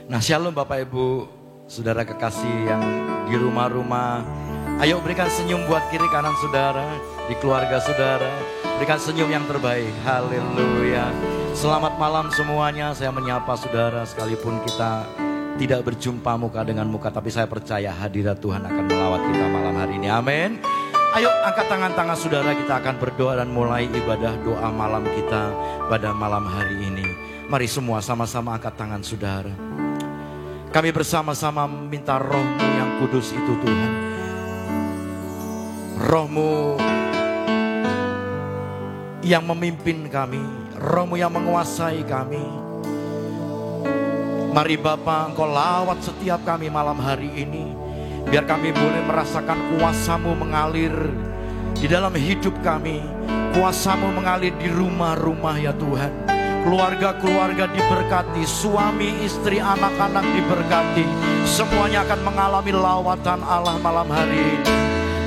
Nah, shalom Bapak Ibu, saudara kekasih yang di rumah-rumah. Ayo berikan senyum buat kiri kanan saudara, di keluarga saudara. Berikan senyum yang terbaik, haleluya. Selamat malam semuanya, saya menyapa saudara sekalipun kita tidak berjumpa muka dengan muka. Tapi saya percaya hadirat Tuhan akan melawat kita malam hari ini, amin. Ayo angkat tangan-tangan saudara, kita akan berdoa dan mulai ibadah doa malam kita pada malam hari ini. Mari semua sama-sama angkat tangan saudara. Kami bersama-sama minta Roh-Mu yang kudus itu Tuhan. Roh-Mu yang memimpin kami, Roh-Mu yang menguasai kami. Mari Bapa, Engkau lawat setiap kami malam hari ini. Biar kami boleh merasakan kuasa-Mu mengalir di dalam hidup kami. Kuasa-Mu mengalir di rumah-rumah ya Tuhan. Keluarga-keluarga diberkati, suami, istri, anak-anak diberkati. Semuanya akan mengalami lawatan Allah malam hari ini.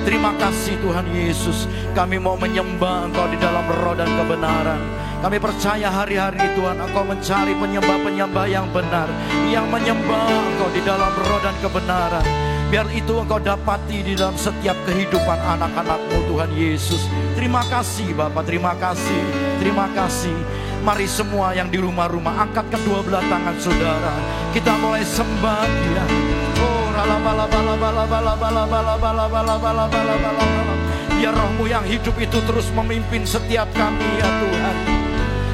Terima kasih Tuhan Yesus. Kami mau menyembah Engkau di dalam roh dan kebenaran. Kami percaya hari-hari Tuhan Engkau mencari penyembah-penyembah yang benar, yang menyembah Engkau di dalam roh dan kebenaran. Biar itu Engkau dapati di dalam setiap kehidupan anak-anak-Mu Tuhan Yesus. Terima kasih Bapa, terima kasih, terima kasih. Mari semua yang di rumah-rumah angkat kedua belah tangan saudara. Kita mulai sembah Dia. Oh, biar Roh-Mu yang hidup itu terus memimpin setiap kami ya Tuhan.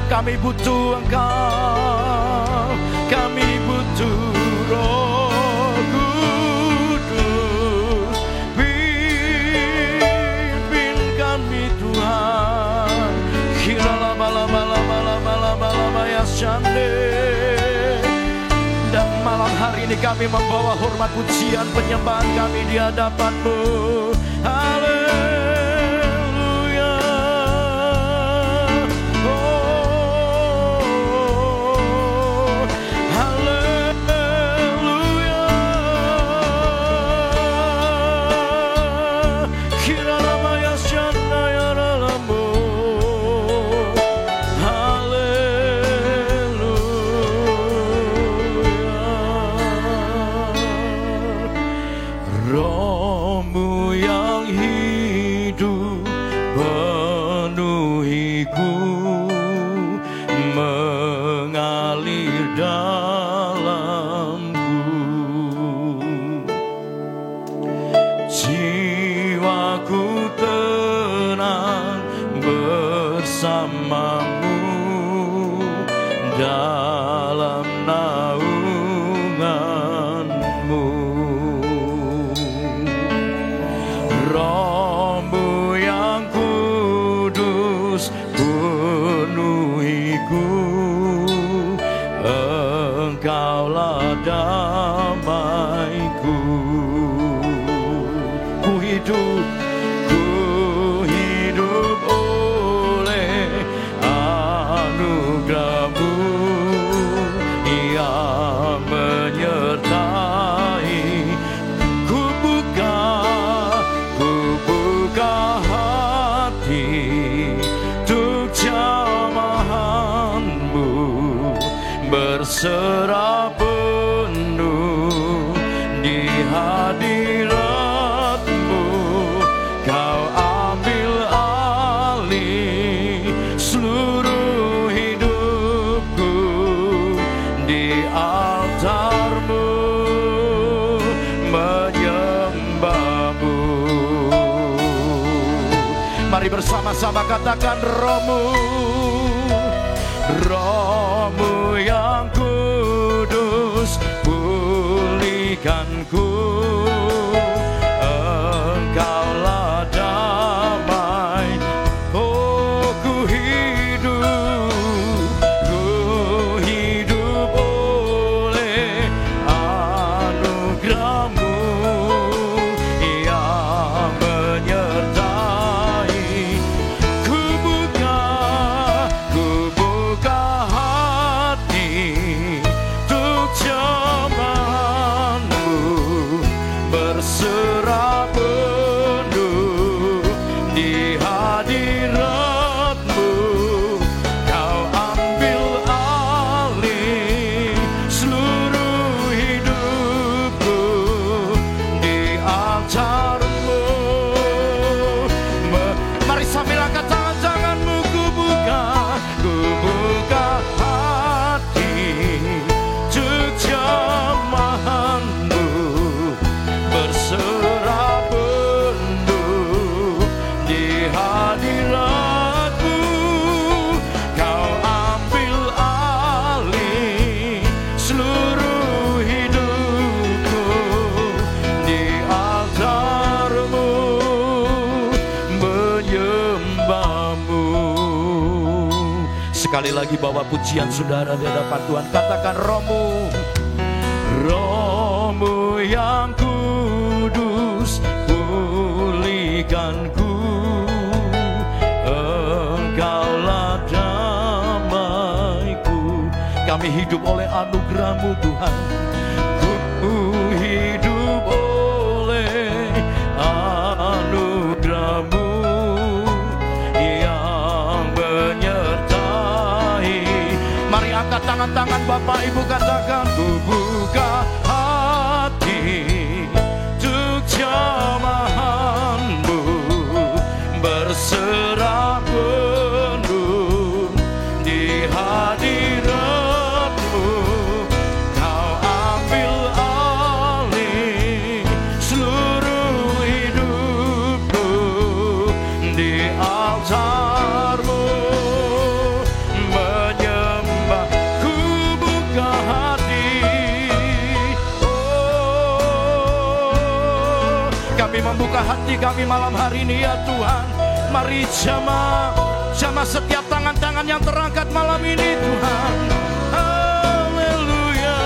Kami butuh Engkau, kami butuh Roh Kudus. Pimpin kami Tuhan. Dan malam hari ini kami membawa hormat pujian penyembahan kami di hadapan-Mu. Haleluya. Oh, haleluya. Kiralama yasyana yaralamu. Roh-Mu yang hidup penuhiku, mengalir dalamku. Jiwaku tenang bersama-Mu dalam naungan-Mu. Roh-Mu yang kudus penuhiku, Engkaulah damaiku. Ku hidup oleh anugerah-Mu yang menyertai. Ku buka hati untuk jamahan-Mu, berserah penuh di hadirat-Mu. Kau ambil alih seluruh hidupku di altar-Mu, menyembah-Mu. Mari bersama-sama katakan Roh-Mu, Roh-Mu yang kudus pulihkanku. Engkaulah damai. Oh, ku hidup oleh anugerah-Mu yang menyertai. Ku buka Sekali lagi bawa pujian saudara di hadapan Tuhan. Katakan rohmu, rohmu yang kudus, pulihkanku. Engkaulah damaiku. Kami hidup oleh anugerah-Mu Tuhan. Ku hidup oleh anugerah-Mu yang menyertai. Mari angkat tangan-tangan Bapak Ibu, katakan, ku buka hati untuk jamahan-Mu, berserah penuh di hadirat-Mu. Kau ambil alih seluruh hidupku di altar-Mu, menyembah. Ku buka hati. Oh, kami membuka hati kami malam hari ini ya Tuhan. Mari jamah setiap tangan-tangan yang terangkat malam ini Tuhan. Haleluya.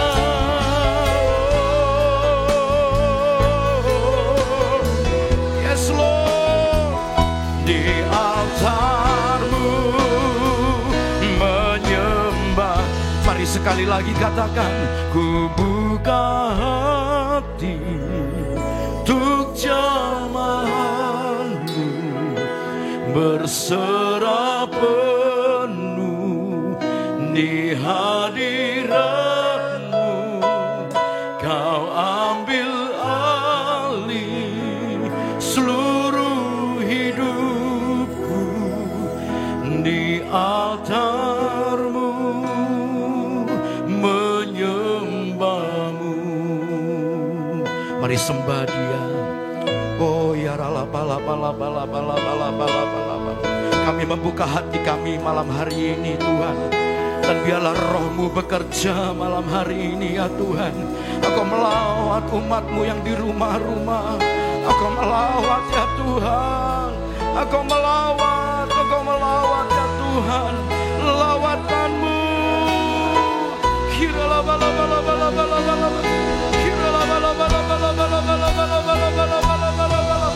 Yes Lord. Di altar-Mu menyembah. Mari sekali lagi katakan, ku buka hati untuk jamahan-Mu, berserah penuh di hadirat-Mu. Kau ambil alih seluruh hidupku di altar-Mu, menyembah-Mu. Mari sembah Dia. Oh ya rala bala bala bala bala bala bala bala. Kami membuka hati kami malam hari ini Tuhan. Dan biarlah roh-Mu bekerja malam hari ini ya Tuhan. Engkau melawat umat-Mu yang di rumah-rumah. Engkau melawat ya Tuhan. Engkau melawat ya Tuhan. Lawatan-Mu. Kirala bala bala bala bala bala. Kirala bala bala bala bala bala bala bala bala bala bala.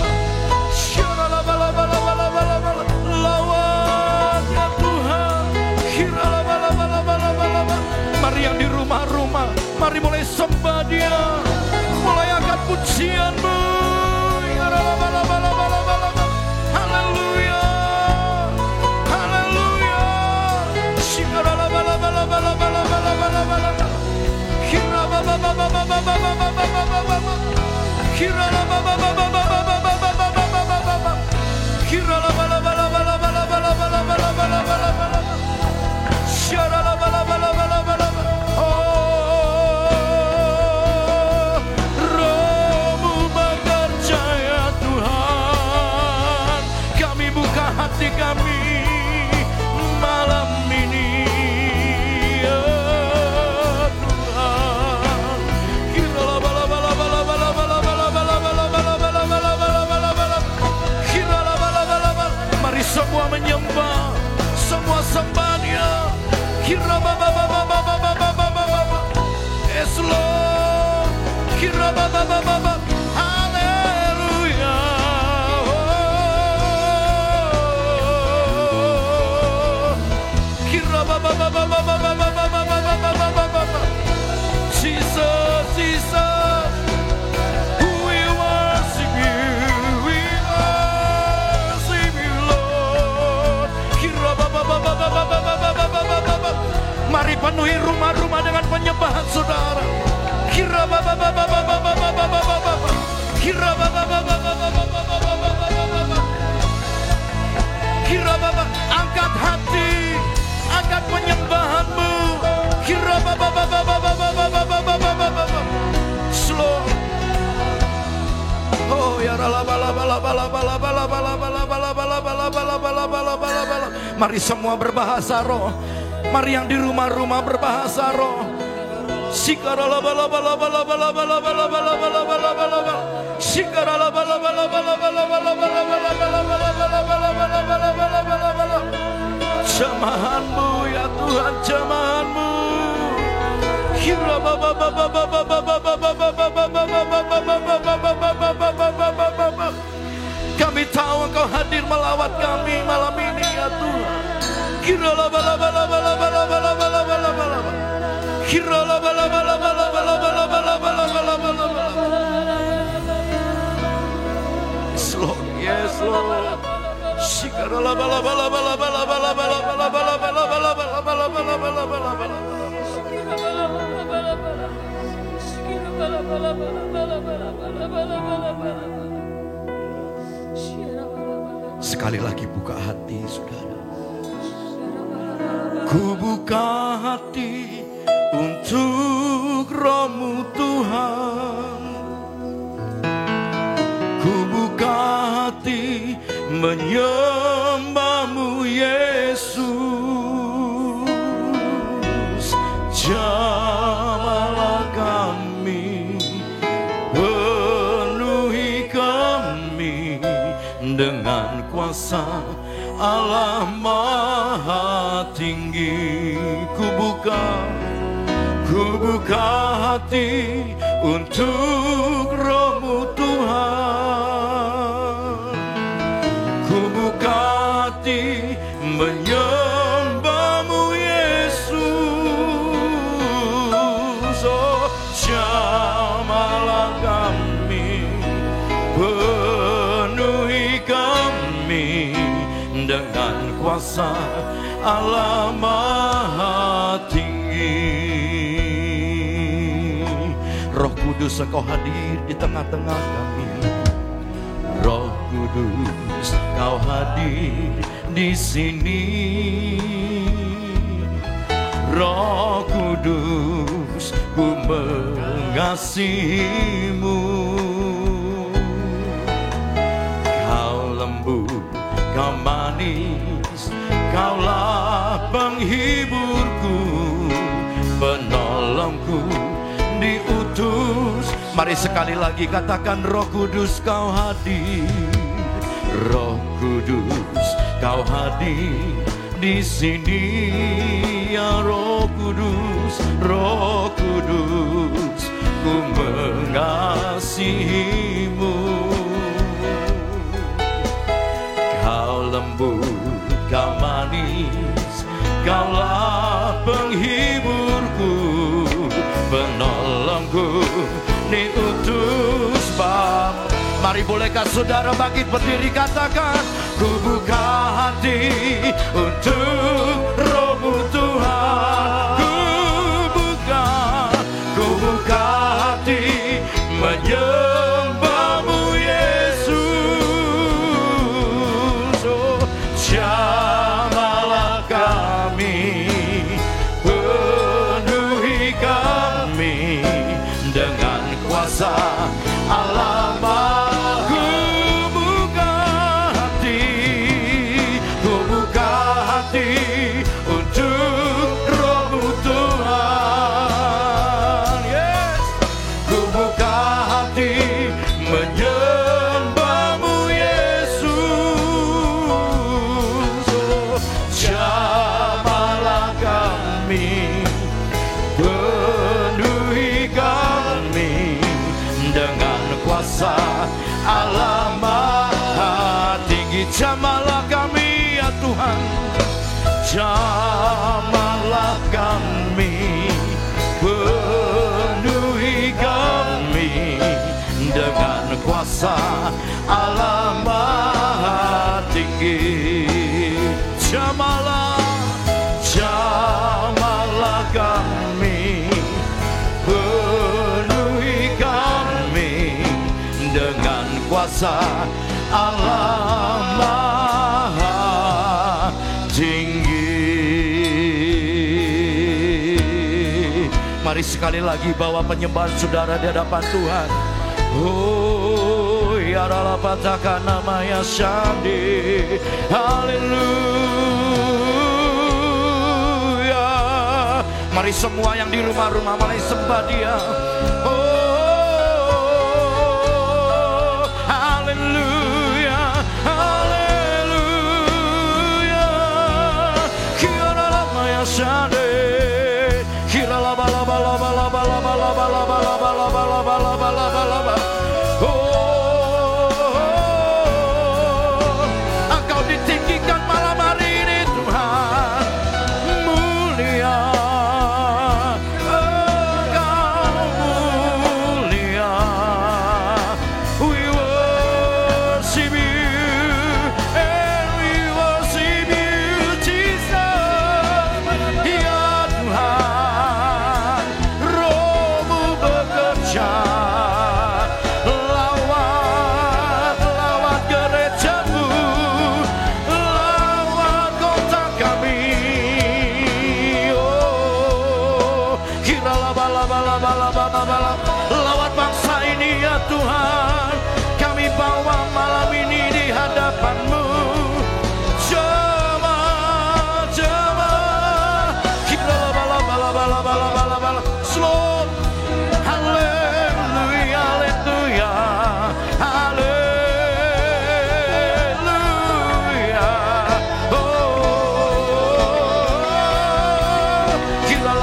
Kirala bala bala bala bala bala. Lawat ya Tuhan. Kirala bala bala bala bala bala. Mari yang di rumah-rumah, mari mulai sembah Dia. Mulai angkat pujian-Mu. Kirala bala bala bala bala bala. Haleluya. Haleluya. Kirala bala bala bala bala bala bala bala. Kirala bala bala bala bala bala bala. Kirala bala bala bala bala bala. Kirala bala bala bala bala bala bala bala bala bala bala. Kirala bala bala bala bala bala. Oh, Roh-Mu bekerja ya Tuhan. Kami buka hati kami malam ini ya Tuhan. Kirala bala bala bala bala bala bala bala bala bala bala bala bala bala. Kirala bala bala bala. Mari semua menyembah, semua sembah Dia. Kirala baba baba baba baba baba. Yes Lord. Kirala baba baba. Haleluya. Kirala baba baba baba baba baba baba. Jesus, Jesus. We worship You. We worship You, Lord. Kirala baba baba baba baba baba. Mari penuhi rumah-rumah dengan penyembahan saudara. Kira baba baba baba baba baba. Kira baba baba baba baba. Kira baba, angkat hati, angkat penyembahan-Mu. Kira baba baba baba baba baba. Slow. Oh ya rala bala bala bala bala bala bala bala bala bala bala bala bala bala bala. Mari semua berbahasa roh. Mari yang di rumah-rumah berbahasa roh. Sikarala bala bala bala bala bala bala bala bala bala bala bala. Sikarala bala bala bala bala bala bala bala bala bala bala bala bala bala bala bala bala. Jamahan-Mu ya Tuhan, jamahan-Mu. Kami tahu Engkau hadir melawat kami malam ini ya Tuhan. Yes Lord, yes Lord. Sekali lagi buka hati saudara. Ku buka hati untuk Roh-Mu Tuhan. Ku buka hati menyembah-Mu Yesus. Jamahlah kami, penuhi kami dengan kuasa Allah Maha Tinggi. Ku buka hati untuk Roh-Mu Tuhan. Ku buka hati menyembah-Mu Yesus. Oh, jamahlah kami, penuhi kami dengan kuasa Allah Maha Tinggi. Roh Kudus, Engkau hadir di tengah-tengah kami. Roh Kudus, Kau hadir di sini. Roh Kudus, ku mengasihi-Mu. Kau lembut, Kau manis, Kaulah penghiburku, penolongku diutus. Mari sekali lagi katakan, Roh Kudus Kau hadir. Roh Kudus Kau hadir di sini ya Roh Kudus. Roh Kudus, ku mengasihi-Mu. Kau lembut, Kau manis, Kaulah penghiburku, penolongku diutus Bapa. Mari bolehkah saudara bangkit berdiri katakan, ku buka hati untuk Roh-Mu Tuhan. Ku buka hati menyembah-Mu Yesus. Oh, jamahlah kami, penuhi kami dengan kuasa Allah Maha. Ku buka hati untuk Roh-Mu Tuhan. Yes, ku buka hati menyembah-Mu Yesus. Oh, jamahlah kami, penuhi kami dengan kuasa Allah Maha Tinggi. Jamahlah kami ya Tuhan, jamahlah kami, penuhi kami dengan kuasa Allah Maha Tinggi. Jamahlah kami, penuhi kami dengan kuasa Allah Maha Tinggi. Mari sekali lagi bawa penyembahan saudara di hadapan Tuhan. Oh, ya Allah, patahkan namanya Syadi. Haleluya. Mari semua yang di rumah-rumah mulai sembah Dia. Oh, haleluya, haleluya. Engkau ditinggikan malam hari ini Tuhan, mulia. Engkau mulia. We worship you and we worship you Jesus. Ya Tuhan, Roh-Mu bekerja lawat gereja-Mu, lawat kota kami. Oh, kira lawat bangsa ini ya Tuhan, kami bawa malam ini di hadapan-Mu. Jemaat, kira slow. Haleluya, haleluya, haleluya. Oh, gila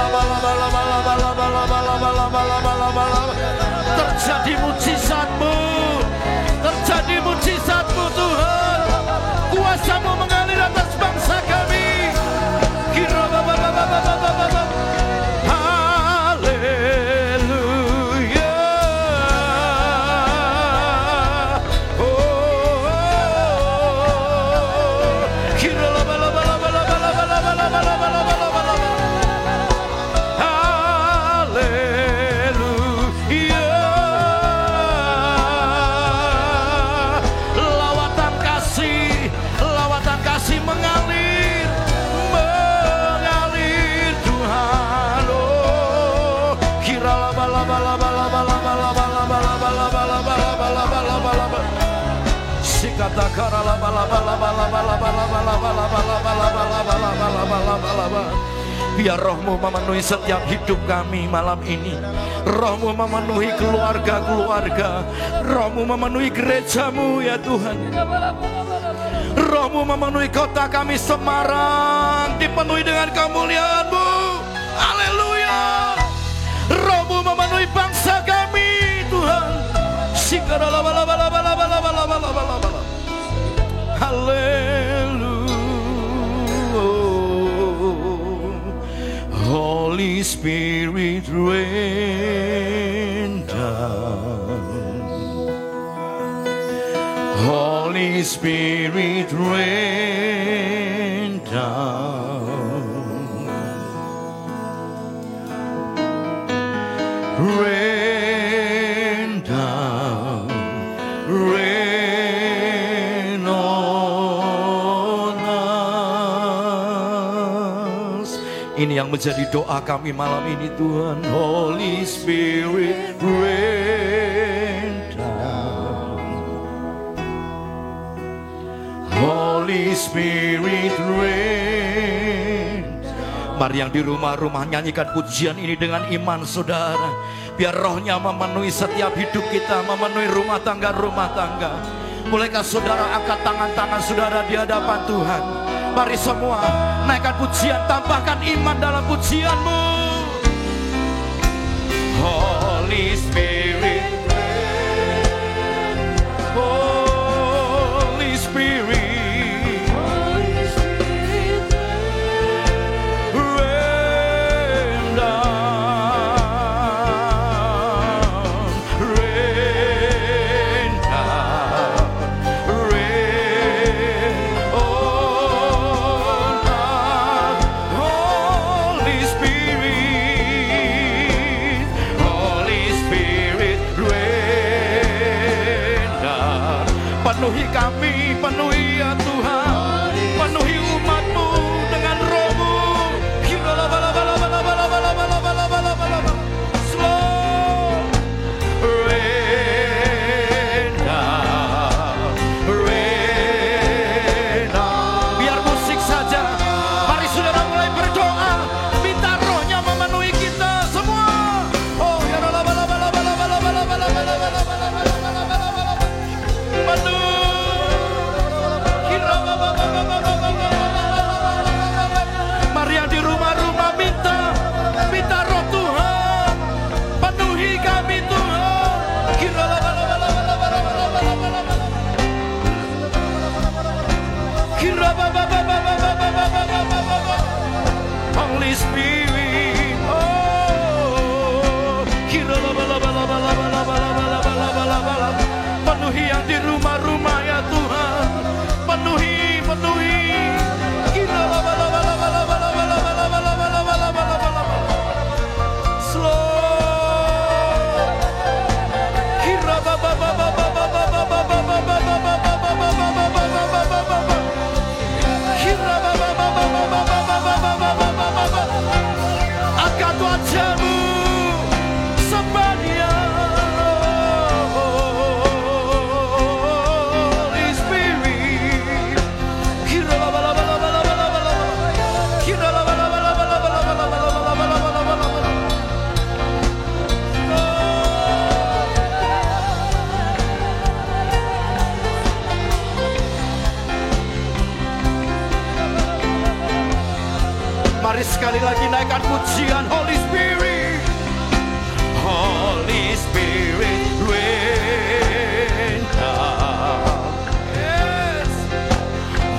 terjadi mujizat-Mu, terjadi mujizat-Mu Tuhan. Kuasa-Mu mengalir atas bangsa kami. Kira lawatan kasih mengalir Tuhan. Oh, kira sikata kara biar Roh-Mu memenuhi setiap hidup kami malam ini. Roh-Mu memenuhi keluarga-keluarga, Roh-Mu memenuhi gereja-Mu ya Tuhan. Roh-Mu memenuhi kota kami Semarang, dipenuhi dengan kemuliaan-Mu. Haleluya. Roh-Mu memenuhi bangsa kami Tuhan. Haleluya. Holy Spirit rain down. Holy Spirit rain down. Rain down. Rain on us. Ini yang menjadi doa kami malam ini Tuhan. Holy Spirit rain down. Holy Spirit rain. Mari yang di rumah-rumah nyanyikan pujian ini dengan iman saudara. Biar Roh-Nya memenuhi setiap hidup kita, memenuhi rumah tangga. Bolehkah saudara angkat tangan-tangan saudara di hadapan Tuhan? Mari semua naikkan pujian, tambahkan iman dalam pujian-Mu. Holy Spirit, Holy Spirit, rain down, rain down, rain on us. Holy Spirit, Holy Spirit, rain down. Penuhi kami, penuhi ya Tuhan, penuhi umat-Mu dengan Roh-Mu. Slow, rain down, rain down. Biar musik saja, mari saudara mulai berdoa, minta Roh-Nya memenuhi kita semua. Oh ya penuh. wajah-Mu, sembah Dia. Holy Spirit, mari sekali lagi naikkan pujian. Holy Spirit, Holy Spirit, rain down. Yes,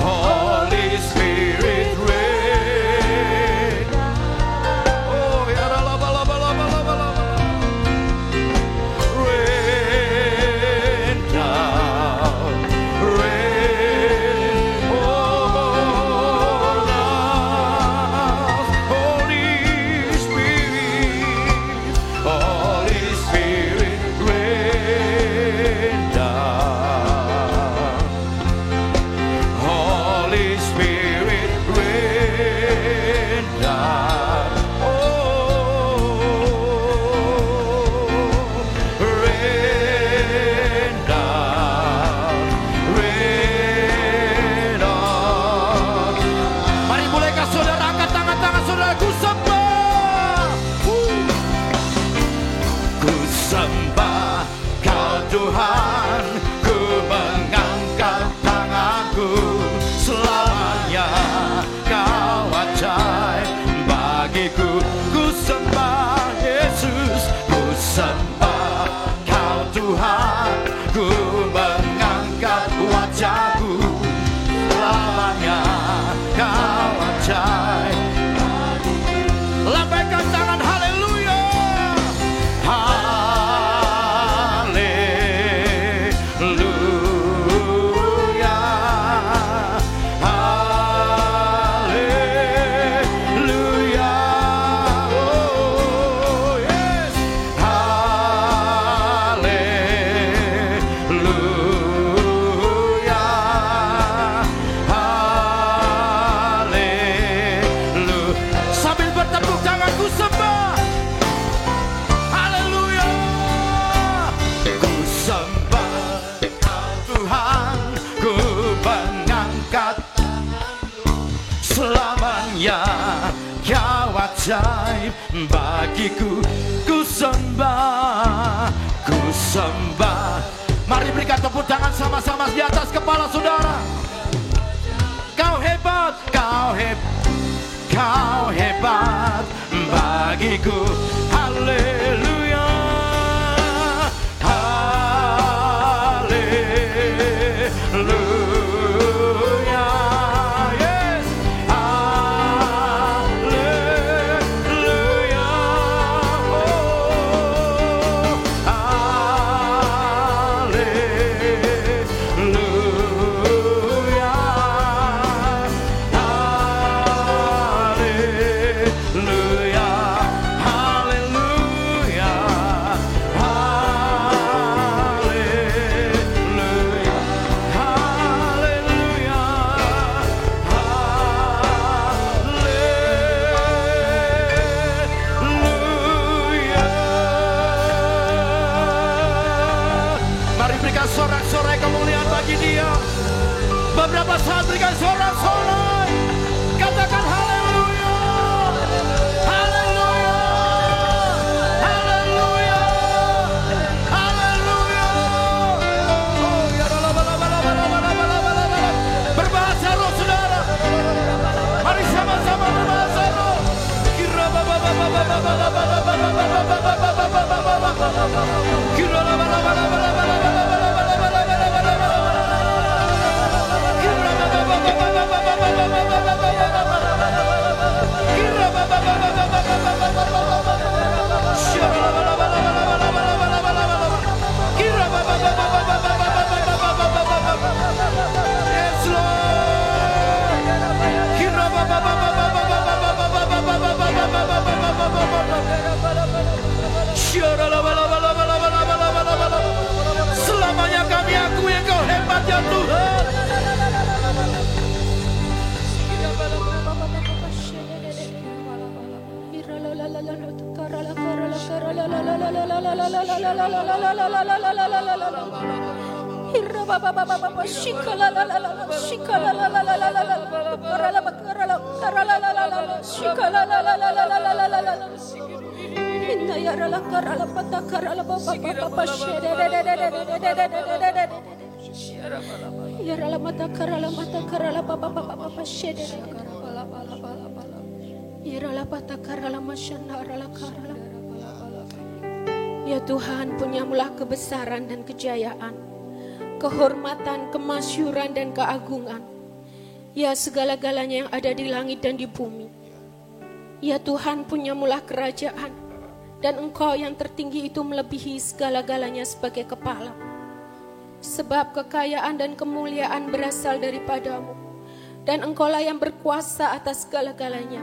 Holy Spirit, rain. Oh, ya la ba la ba la ba la ba la ba. Rain down, rain. Oh, Holy Spirit, Holy Spirit, rain down. Holy Spirit, rain down. Oh, rain down, rain on. Mari bolehkah saudara angkat tangan-tangan saudaraku, sembah. Ku sembah Kau Tuhan, ku mengangkat tanganku, selamanya Kau ajaib bagiku. Ku sembah Yesus, ku sembah Kau Tuhan, ku mengangkat wajahku, selamanya Kau ajaib. Lambaikan tangan, haleluya. Haleluya, haleluya. Oh yes, haleluya, haleluya. Sambil bertepuk tanganku sembah. Haleluya. Ku sembah Kau Tuhan, ku mengangkat selamanya Kau ajaib bagiku. Ku sembah, ku sembah. Mari berikan tepuk tangan sama-sama di atas kepala saudara. Kau hebat, Kau hebat, Kau hebat bagiku. Haleluya, haleluya. Yes, haleluya. Oh, haleluya, haleluya, haleluya, haleluya, haleluya, haleluya. Mari berikan sorak-sorai kemuliaan bagi Dia. Beberapa saat berikan sorak-sorai. Katakan haleluya, haleluya, haleluya, haleluya. Oh, ya la la la la la la la la la la. Berbahasa roh saudara. Mari sama-sama berbahasa roh. Kira ba ba ba ba ba ba ba ba ba ba ba ba ba ba. Kira la la la la la la la la la la. Ya Tuhan, punyamulah kebesaran dan kejayaan, kehormatan, kemasyhuran dan keagungan. Ya segala-galanya yang ada di langit dan di bumi. Ya Tuhan, punyamulah kerajaan, dan Engkau yang tertinggi itu melebihi segala-galanya sebagai kepala. Sebab kekayaan dan kemuliaan berasal daripadamu, dan Engkaulah yang berkuasa atas segala-galanya.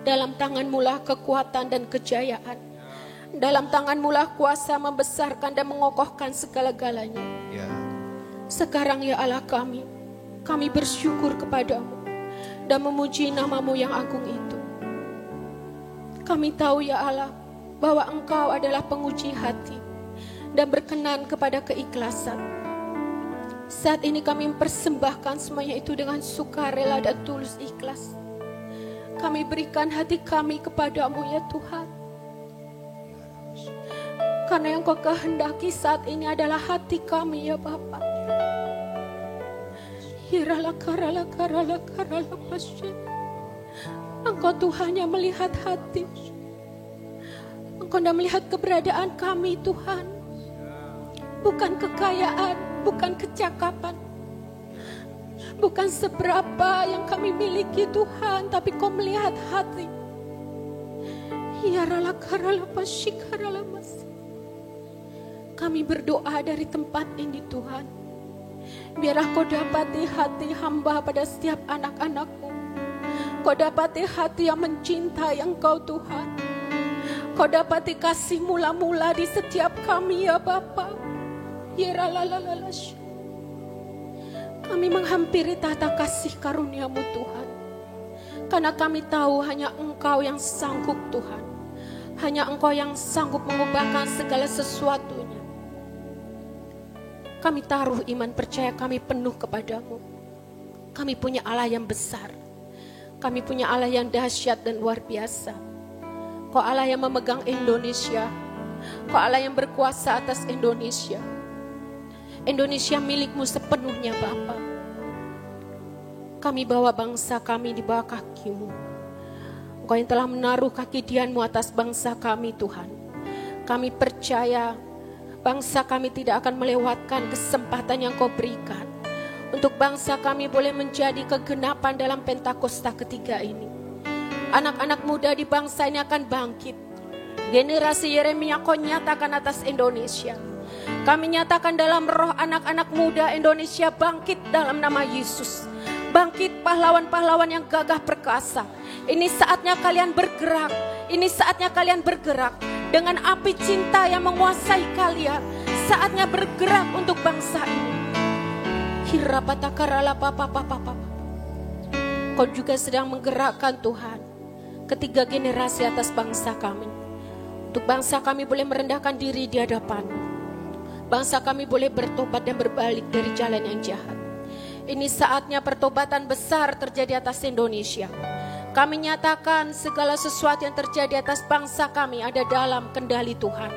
Dalam tangan-Mulah kekuatan dan kejayaan. Dalam tangan-Mulah kuasa membesarkan dan mengokohkan segala-galanya. Sekarang ya Allah kami bersyukur kepadamu dan memuji nama-Mu yang agung itu. Kami tahu ya Allah bahwa Engkau adalah penguji hati dan berkenan kepada keikhlasan. Saat ini kami mempersembahkan semuanya itu dengan sukarela dan tulus ikhlas. Kami berikan hati kami kepadamu ya Tuhan. Karena yang Kau kehendaki saat ini adalah hati kami ya Bapa. Engkau Tuhan yang melihat hati. Engkau tidak melihat keberadaan kami Tuhan. Bukan kekayaan, bukan kecakapan. Bukan seberapa yang kami miliki Tuhan, tapi Kau melihat hati. Kami berdoa dari tempat ini Tuhan. Biarlah Kau dapati hati hamba pada setiap anak-anak-Mu. Kau dapati hati yang mencintai Engkau Tuhan. Kau dapati kasih mula-mula di setiap kami ya Bapa. Kami menghampiri tahta kasih karunia-Mu Tuhan. Karena kami tahu hanya Engkau yang sanggup Tuhan. Hanya Engkau yang sanggup mengubahkan segala sesuatunya. Kami taruh iman percaya kami penuh kepadamu. Kami punya Allah yang besar. Kami punya Allah yang dahsyat dan luar biasa. Kau Allah yang memegang Indonesia. Kau Allah yang berkuasa atas Indonesia. Indonesia milik-Mu sepenuhnya Bapa. Kami bawa bangsa kami di bawah kaki-Mu. Engkau yang telah menaruh kaki dian-Mu atas bangsa kami Tuhan. Kami percaya bangsa kami tidak akan melewatkan kesempatan yang Kau berikan. Untuk bangsa kami boleh menjadi kegenapan dalam Pentakosta ketiga ini. Anak-anak muda di bangsa ini akan bangkit. Generasi Yeremia Kau nyatakan atas Indonesia. Kami nyatakan dalam roh anak-anak muda Indonesia bangkit dalam nama Yesus. Bangkit pahlawan-pahlawan yang gagah perkasa. Ini saatnya kalian bergerak. Ini saatnya kalian bergerak. Dengan api cinta yang menguasai kalian. Saatnya bergerak untuk bangsa ini. Kau juga sedang menggerakkan Tuhan. Ketiga generasi atas bangsa kami. Untuk bangsa kami boleh merendahkan diri di hadapan-Mu. Bangsa kami boleh bertobat dan berbalik dari jalan yang jahat. Ini saatnya pertobatan besar terjadi atas Indonesia. Kami nyatakan segala sesuatu yang terjadi atas bangsa kami ada dalam kendali Tuhan.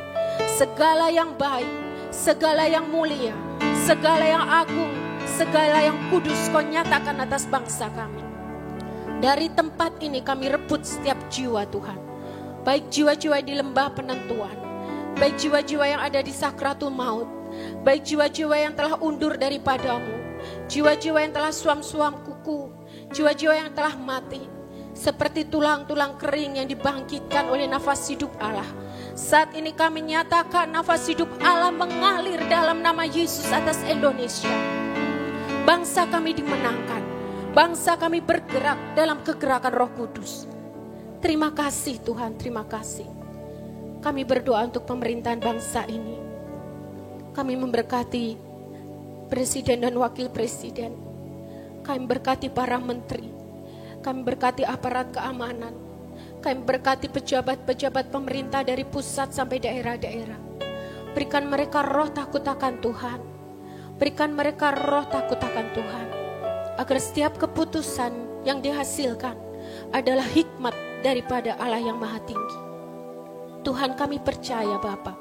Segala yang baik, segala yang mulia, segala yang agung, segala yang kudus Kau nyatakan atas bangsa kami. Dari tempat ini kami rebut setiap jiwa Tuhan. Baik jiwa-jiwa di lembah penentuan. Baik jiwa-jiwa yang ada di sakratul maut. Baik jiwa-jiwa yang telah undur daripada-Mu. Jiwa-jiwa yang telah suam-suam kuku. Jiwa-jiwa yang telah mati. Seperti tulang-tulang kering yang dibangkitkan oleh nafas hidup Allah. Saat ini kami nyatakan nafas hidup Allah mengalir dalam nama Yesus atas Indonesia. Bangsa kami dimenangkan. Bangsa kami bergerak dalam kegerakan Roh Kudus. Terima kasih Tuhan, terima kasih. Kami berdoa untuk pemerintahan bangsa ini. Kami memberkati Presiden dan Wakil Presiden. Kami berkati para menteri. Kami berkati aparat keamanan. Kami berkati pejabat-pejabat pemerintah dari pusat sampai daerah-daerah. Berikan mereka roh takut akan Tuhan. Berikan mereka roh takut akan Tuhan. Agar setiap keputusan yang dihasilkan adalah hikmat daripada Allah yang Maha Tinggi. Tuhan, kami percaya Bapa,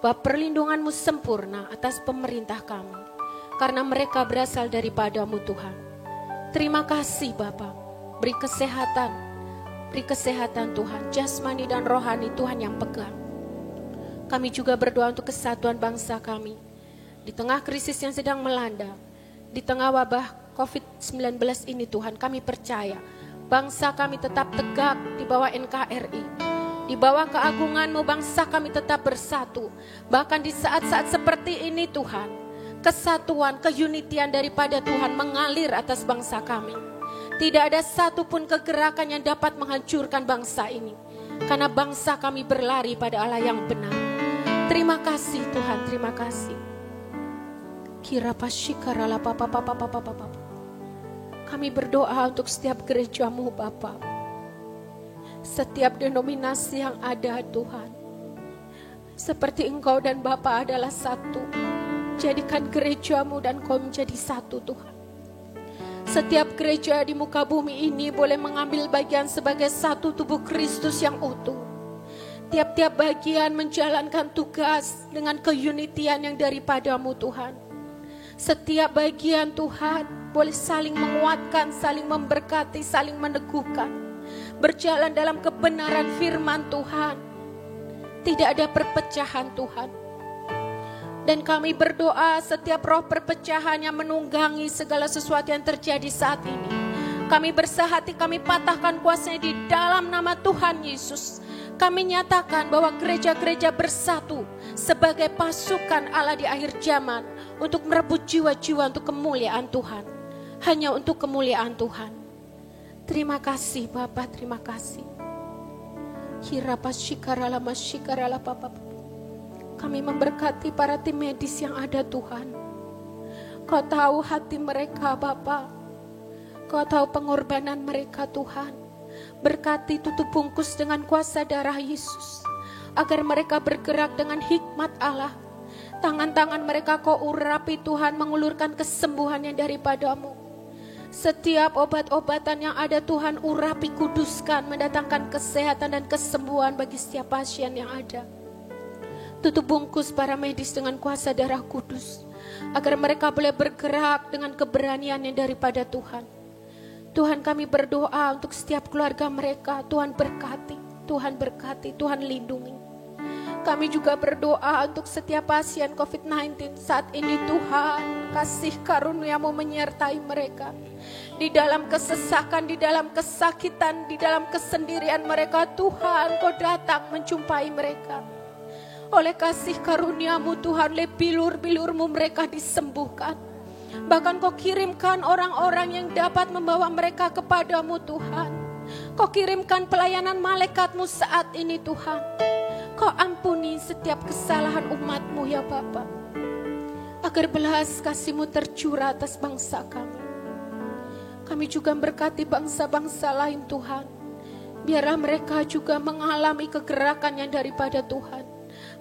bahwa perlindungan-Mu sempurna atas pemerintah kami. Karena mereka berasal daripada-Mu Tuhan. Terima kasih Bapa. Beri kesehatan Tuhan, jasmani dan rohani Tuhan yang pegang. Kami juga berdoa untuk kesatuan bangsa kami. Di tengah krisis yang sedang melanda, di tengah wabah COVID-19 ini Tuhan, kami percaya bangsa kami tetap tegak di bawah NKRI. Di bawah keagungan-Mu bangsa kami tetap bersatu. Bahkan di saat-saat seperti ini Tuhan, kesatuan, keunitian daripada Tuhan mengalir atas bangsa kami. Tidak ada satupun kegerakan yang dapat menghancurkan bangsa ini. Karena bangsa kami berlari pada Allah yang benar. Terima kasih Tuhan, terima kasih. Kami berdoa untuk setiap gereja-Mu Bapa. Setiap denominasi yang ada Tuhan. Seperti Engkau dan Bapa adalah satu. Jadikan gereja-Mu dan Kau menjadi satu Tuhan. Setiap gereja di muka bumi ini boleh mengambil bagian sebagai satu tubuh Kristus yang utuh. Tiap-tiap bagian menjalankan tugas dengan keunitian yang daripada-Mu Tuhan. Setiap bagian Tuhan boleh saling menguatkan, saling memberkati, saling meneguhkan. Berjalan dalam kebenaran firman Tuhan. Tidak ada perpecahan Tuhan. Dan kami berdoa setiap roh perpecahan yang menunggangi segala sesuatu yang terjadi saat ini. Kami bersahati, kami patahkan kuasanya di dalam nama Tuhan Yesus. Kami nyatakan bahwa gereja-gereja bersatu sebagai pasukan Allah di akhir zaman untuk merebut jiwa-jiwa untuk kemuliaan Tuhan. Hanya untuk kemuliaan Tuhan. Terima kasih Bapa, terima kasih. Hirapasyikarala masyikarala Bapa. Kami memberkati para tim medis yang ada Tuhan. Kau tahu hati mereka Bapa. Kau tahu pengorbanan mereka Tuhan. Berkati tutup bungkus dengan kuasa darah Yesus. Agar mereka bergerak dengan hikmat Allah. Tangan-tangan mereka Kau urapi Tuhan, mengulurkan kesembuhan yang daripada-Mu. Setiap obat-obatan yang ada Tuhan urapi, kuduskan, mendatangkan kesehatan dan kesembuhan bagi setiap pasien yang ada. Tutup bungkus para medis dengan kuasa darah kudus. Agar mereka boleh bergerak dengan keberanian yang daripada Tuhan. Tuhan, kami berdoa untuk setiap keluarga mereka. Tuhan berkati, Tuhan berkati, Tuhan lindungi. Kami juga berdoa untuk setiap pasien COVID-19 saat ini Tuhan. Kasih karunia-Mu menyertai mereka. Di dalam kesesakan, di dalam kesakitan, di dalam kesendirian mereka Tuhan, Kau datang menjumpai mereka. Oleh kasih karunia-Mu Tuhan, oleh bilur-bilur-Mu mereka disembuhkan. Bahkan Kau kirimkan orang-orang yang dapat membawa mereka kepada-Mu Tuhan. Kau kirimkan pelayanan malaikat-Mu saat ini Tuhan. Kau ampuni setiap kesalahan umat-Mu ya Bapa. Agar belas kasih-Mu tercurah atas bangsa kami. Kami juga berkati bangsa-bangsa lain Tuhan. Biarlah mereka juga mengalami kegerakan yang daripada Tuhan.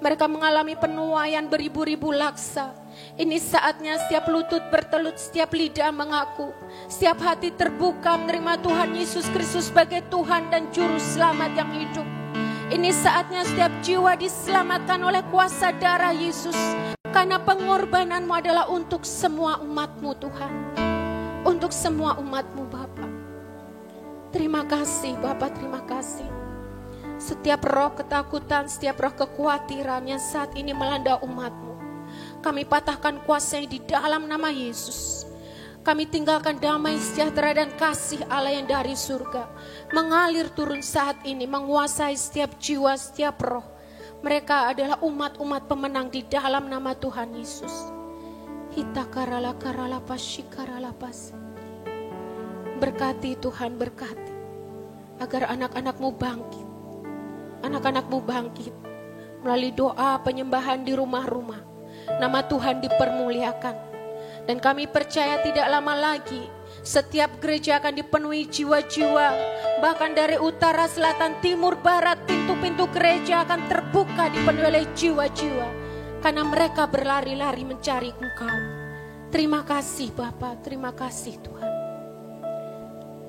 Mereka mengalami penuaian beribu-ribu laksa. Ini saatnya setiap lutut bertelut, setiap lidah mengaku. Setiap hati terbuka menerima Tuhan Yesus Kristus sebagai Tuhan dan Juru Selamat yang hidup. Ini saatnya setiap jiwa diselamatkan oleh kuasa darah Yesus. Karena pengorbanan-Mu adalah untuk semua umat-Mu Tuhan. Untuk semua umat-Mu Bapa. Terima kasih Bapa, terima kasih. Setiap roh ketakutan, setiap roh kekhawatiran yang saat ini melanda umat-Mu, kami patahkan kuasanya di dalam nama Yesus. Kami tinggalkan damai, sejahtera dan kasih Allah yang dari surga mengalir turun saat ini, menguasai setiap jiwa, setiap roh. Mereka adalah umat-umat pemenang di dalam nama Tuhan Yesus. Berkati Tuhan, berkati agar anak-anak-Mu bangkit. Anak-anak-Mu bangkit melalui doa penyembahan di rumah-rumah. Nama Tuhan dipermuliakan. Dan kami percaya tidak lama lagi setiap gereja akan dipenuhi jiwa-jiwa Bahkan dari utara, selatan, timur, barat, pintu-pintu gereja akan terbuka dipenuhi oleh jiwa-jiwa. Karena mereka berlari-lari mencari Engkau. Terima kasih Bapa, terima kasih Tuhan.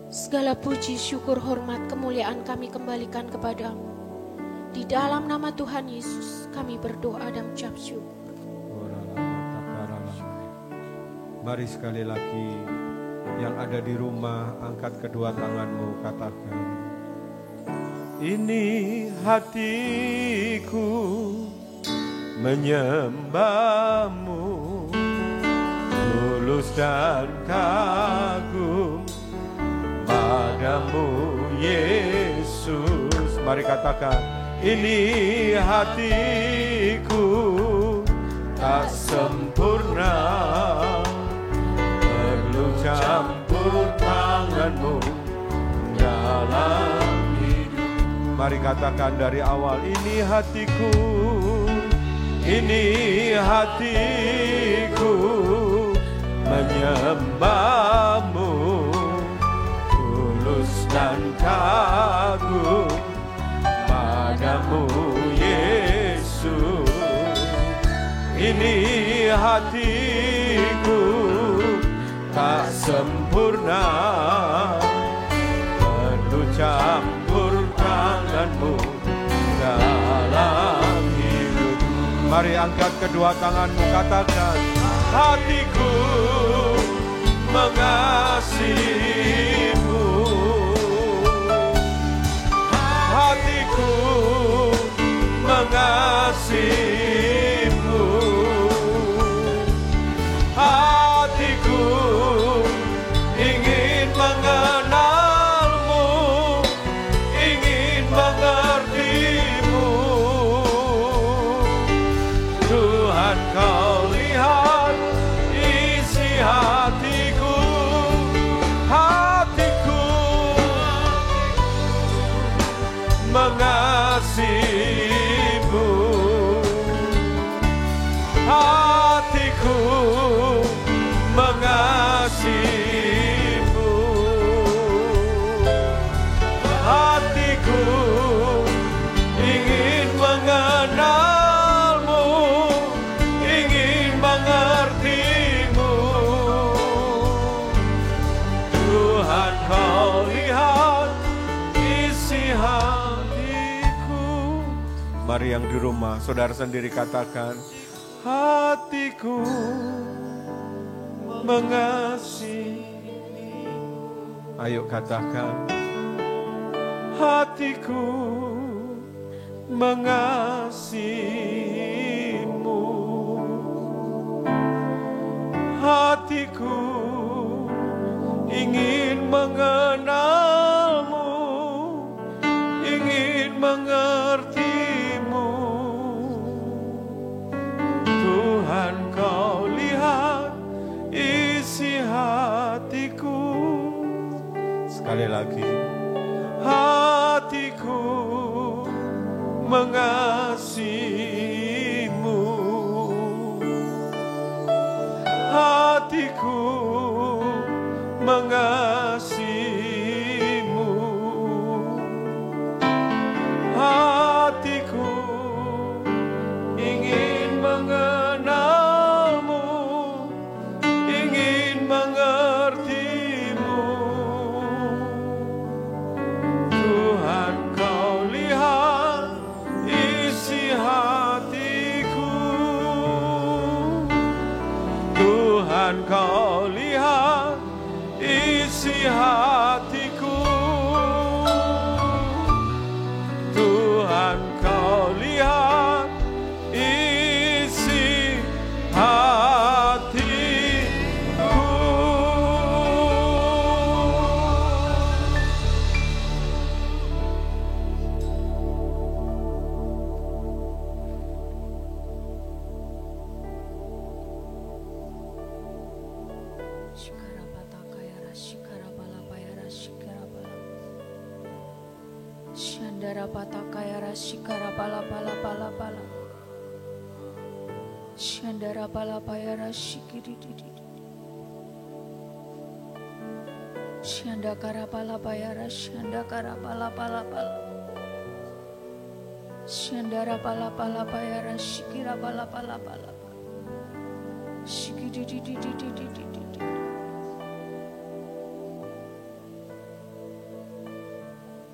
Segala puji, syukur, hormat, kemuliaan kami kembalikan kepadamu. Di dalam nama Tuhan Yesus kami berdoa dan mengucap syukur. Mari sekali lagi yang ada di rumah, angkat kedua tanganmu, katakan, ini hatiku menyembahmu, tulus dan kagum padamu Yesus. Mari katakan, ini hatiku tak sempurna, perlu campur tanganmu dalam hidup. Mari katakan dari awal, ini hatiku menyembahmu, tulus dan kagum padamu Yesus. Ini hatiku tak sempurna, perlu campur tanganmu dalam hidup. Mari angkat kedua tanganmu, katakan, hatiku mengasihimu, hatiku mengasihimu, hatiku ingin mengenalmu, ingin mengertimu. Tuhan, kau lihat isi hatiku, hatiku mengasihimu, hatiku mengasihimu, hatiku ingin mengenalmu, ingin mengertimu. Tuhan, kau lihat isi hatiku. Mari yang di rumah, saudara sendiri katakan, hatiku mengasihi. Ayo katakan, hatiku mengasihimu, hatiku ingin mengenalmu, ingin mengertimu. Tuhan, kau lihat isi hatiku. Sekali lagi, hatiku mengasihimu, hatiku mengasihimu, hatiku ingin mengenalmu, ingin mengertimu. Tuhan, kau lihat isi hatiku. Tuhan, kau lihat isi hatiku. Tuhan, kau lihat isi hatiku. Shandara patakaya rasikara pala pala pala pala. Shandara pala paya rasikiri. Shanda karapala bayara, shanda karapala pala pala. Shanda rapala pala bayara, shikira pala pala pala. Shikidi di di di di di di di.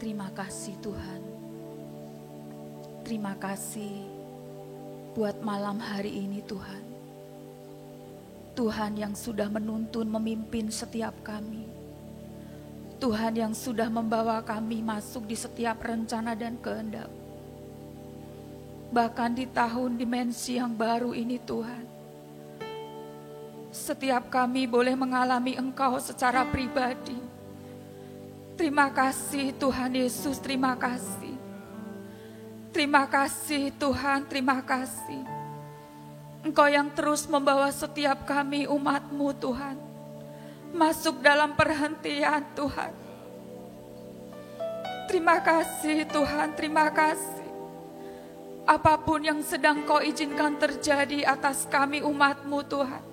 Terima kasih Tuhan. Terima kasih buat malam hari ini Tuhan. Tuhan yang sudah menuntun memimpin setiap kami. Tuhan yang sudah membawa kami masuk di setiap rencana dan kehendak. Bahkan di tahun dimensi yang baru ini Tuhan. Setiap kami boleh mengalami Engkau secara pribadi. Terima kasih Tuhan Yesus, terima kasih. Terima kasih Tuhan, terima kasih. Engkau yang terus membawa setiap kami umat-Mu Tuhan. Masuk dalam perhentian Tuhan. Terima kasih Tuhan, terima kasih. Apapun yang sedang Kau izinkan terjadi atas kami umat-Mu Tuhan.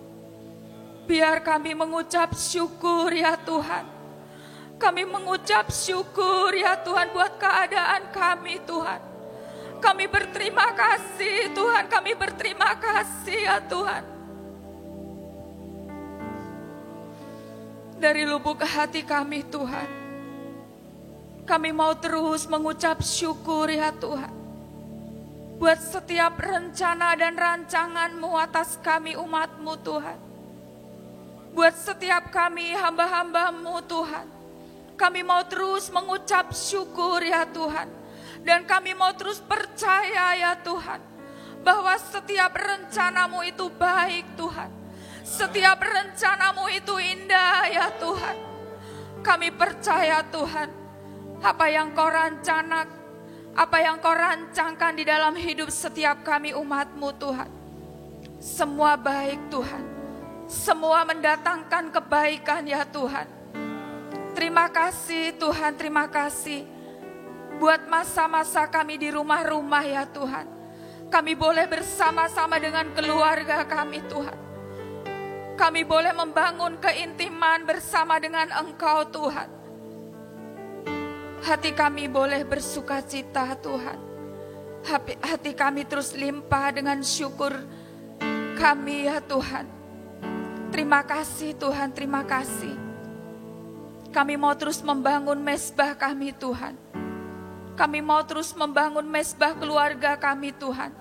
Biar kami mengucap syukur ya Tuhan. Kami mengucap syukur ya Tuhan buat keadaan kami Tuhan. Kami berterima kasih Tuhan, kami berterima kasih ya Tuhan. Dari lubuk hati kami Tuhan, kami mau terus mengucap syukur ya Tuhan. Buat setiap rencana dan rancangan-Mu atas kami umat-Mu Tuhan. Buat setiap kami hamba-hamba-Mu Tuhan. Kami mau terus mengucap syukur ya Tuhan. Dan kami mau terus percaya ya Tuhan. Bahwa setiap rencana-Mu itu baik Tuhan. Setiap rencana-Mu itu indah ya Tuhan. Kami percaya Tuhan, apa yang Kau rancangkan di dalam hidup setiap kami umat-Mu Tuhan. Semua baik Tuhan. Semua mendatangkan kebaikan ya Tuhan. Terima kasih Tuhan, terima kasih. Buat masa-masa kami di rumah-rumah ya Tuhan. Kami boleh bersama-sama dengan keluarga kami Tuhan. Kami boleh membangun keintiman bersama dengan Engkau Tuhan. Hati kami boleh bersuka cita Tuhan. Hati kami terus limpah dengan syukur kami ya Tuhan. Terima kasih Tuhan, terima kasih. Kami mau terus membangun mezbah kami Tuhan. Kami mau terus membangun mezbah keluarga kami Tuhan.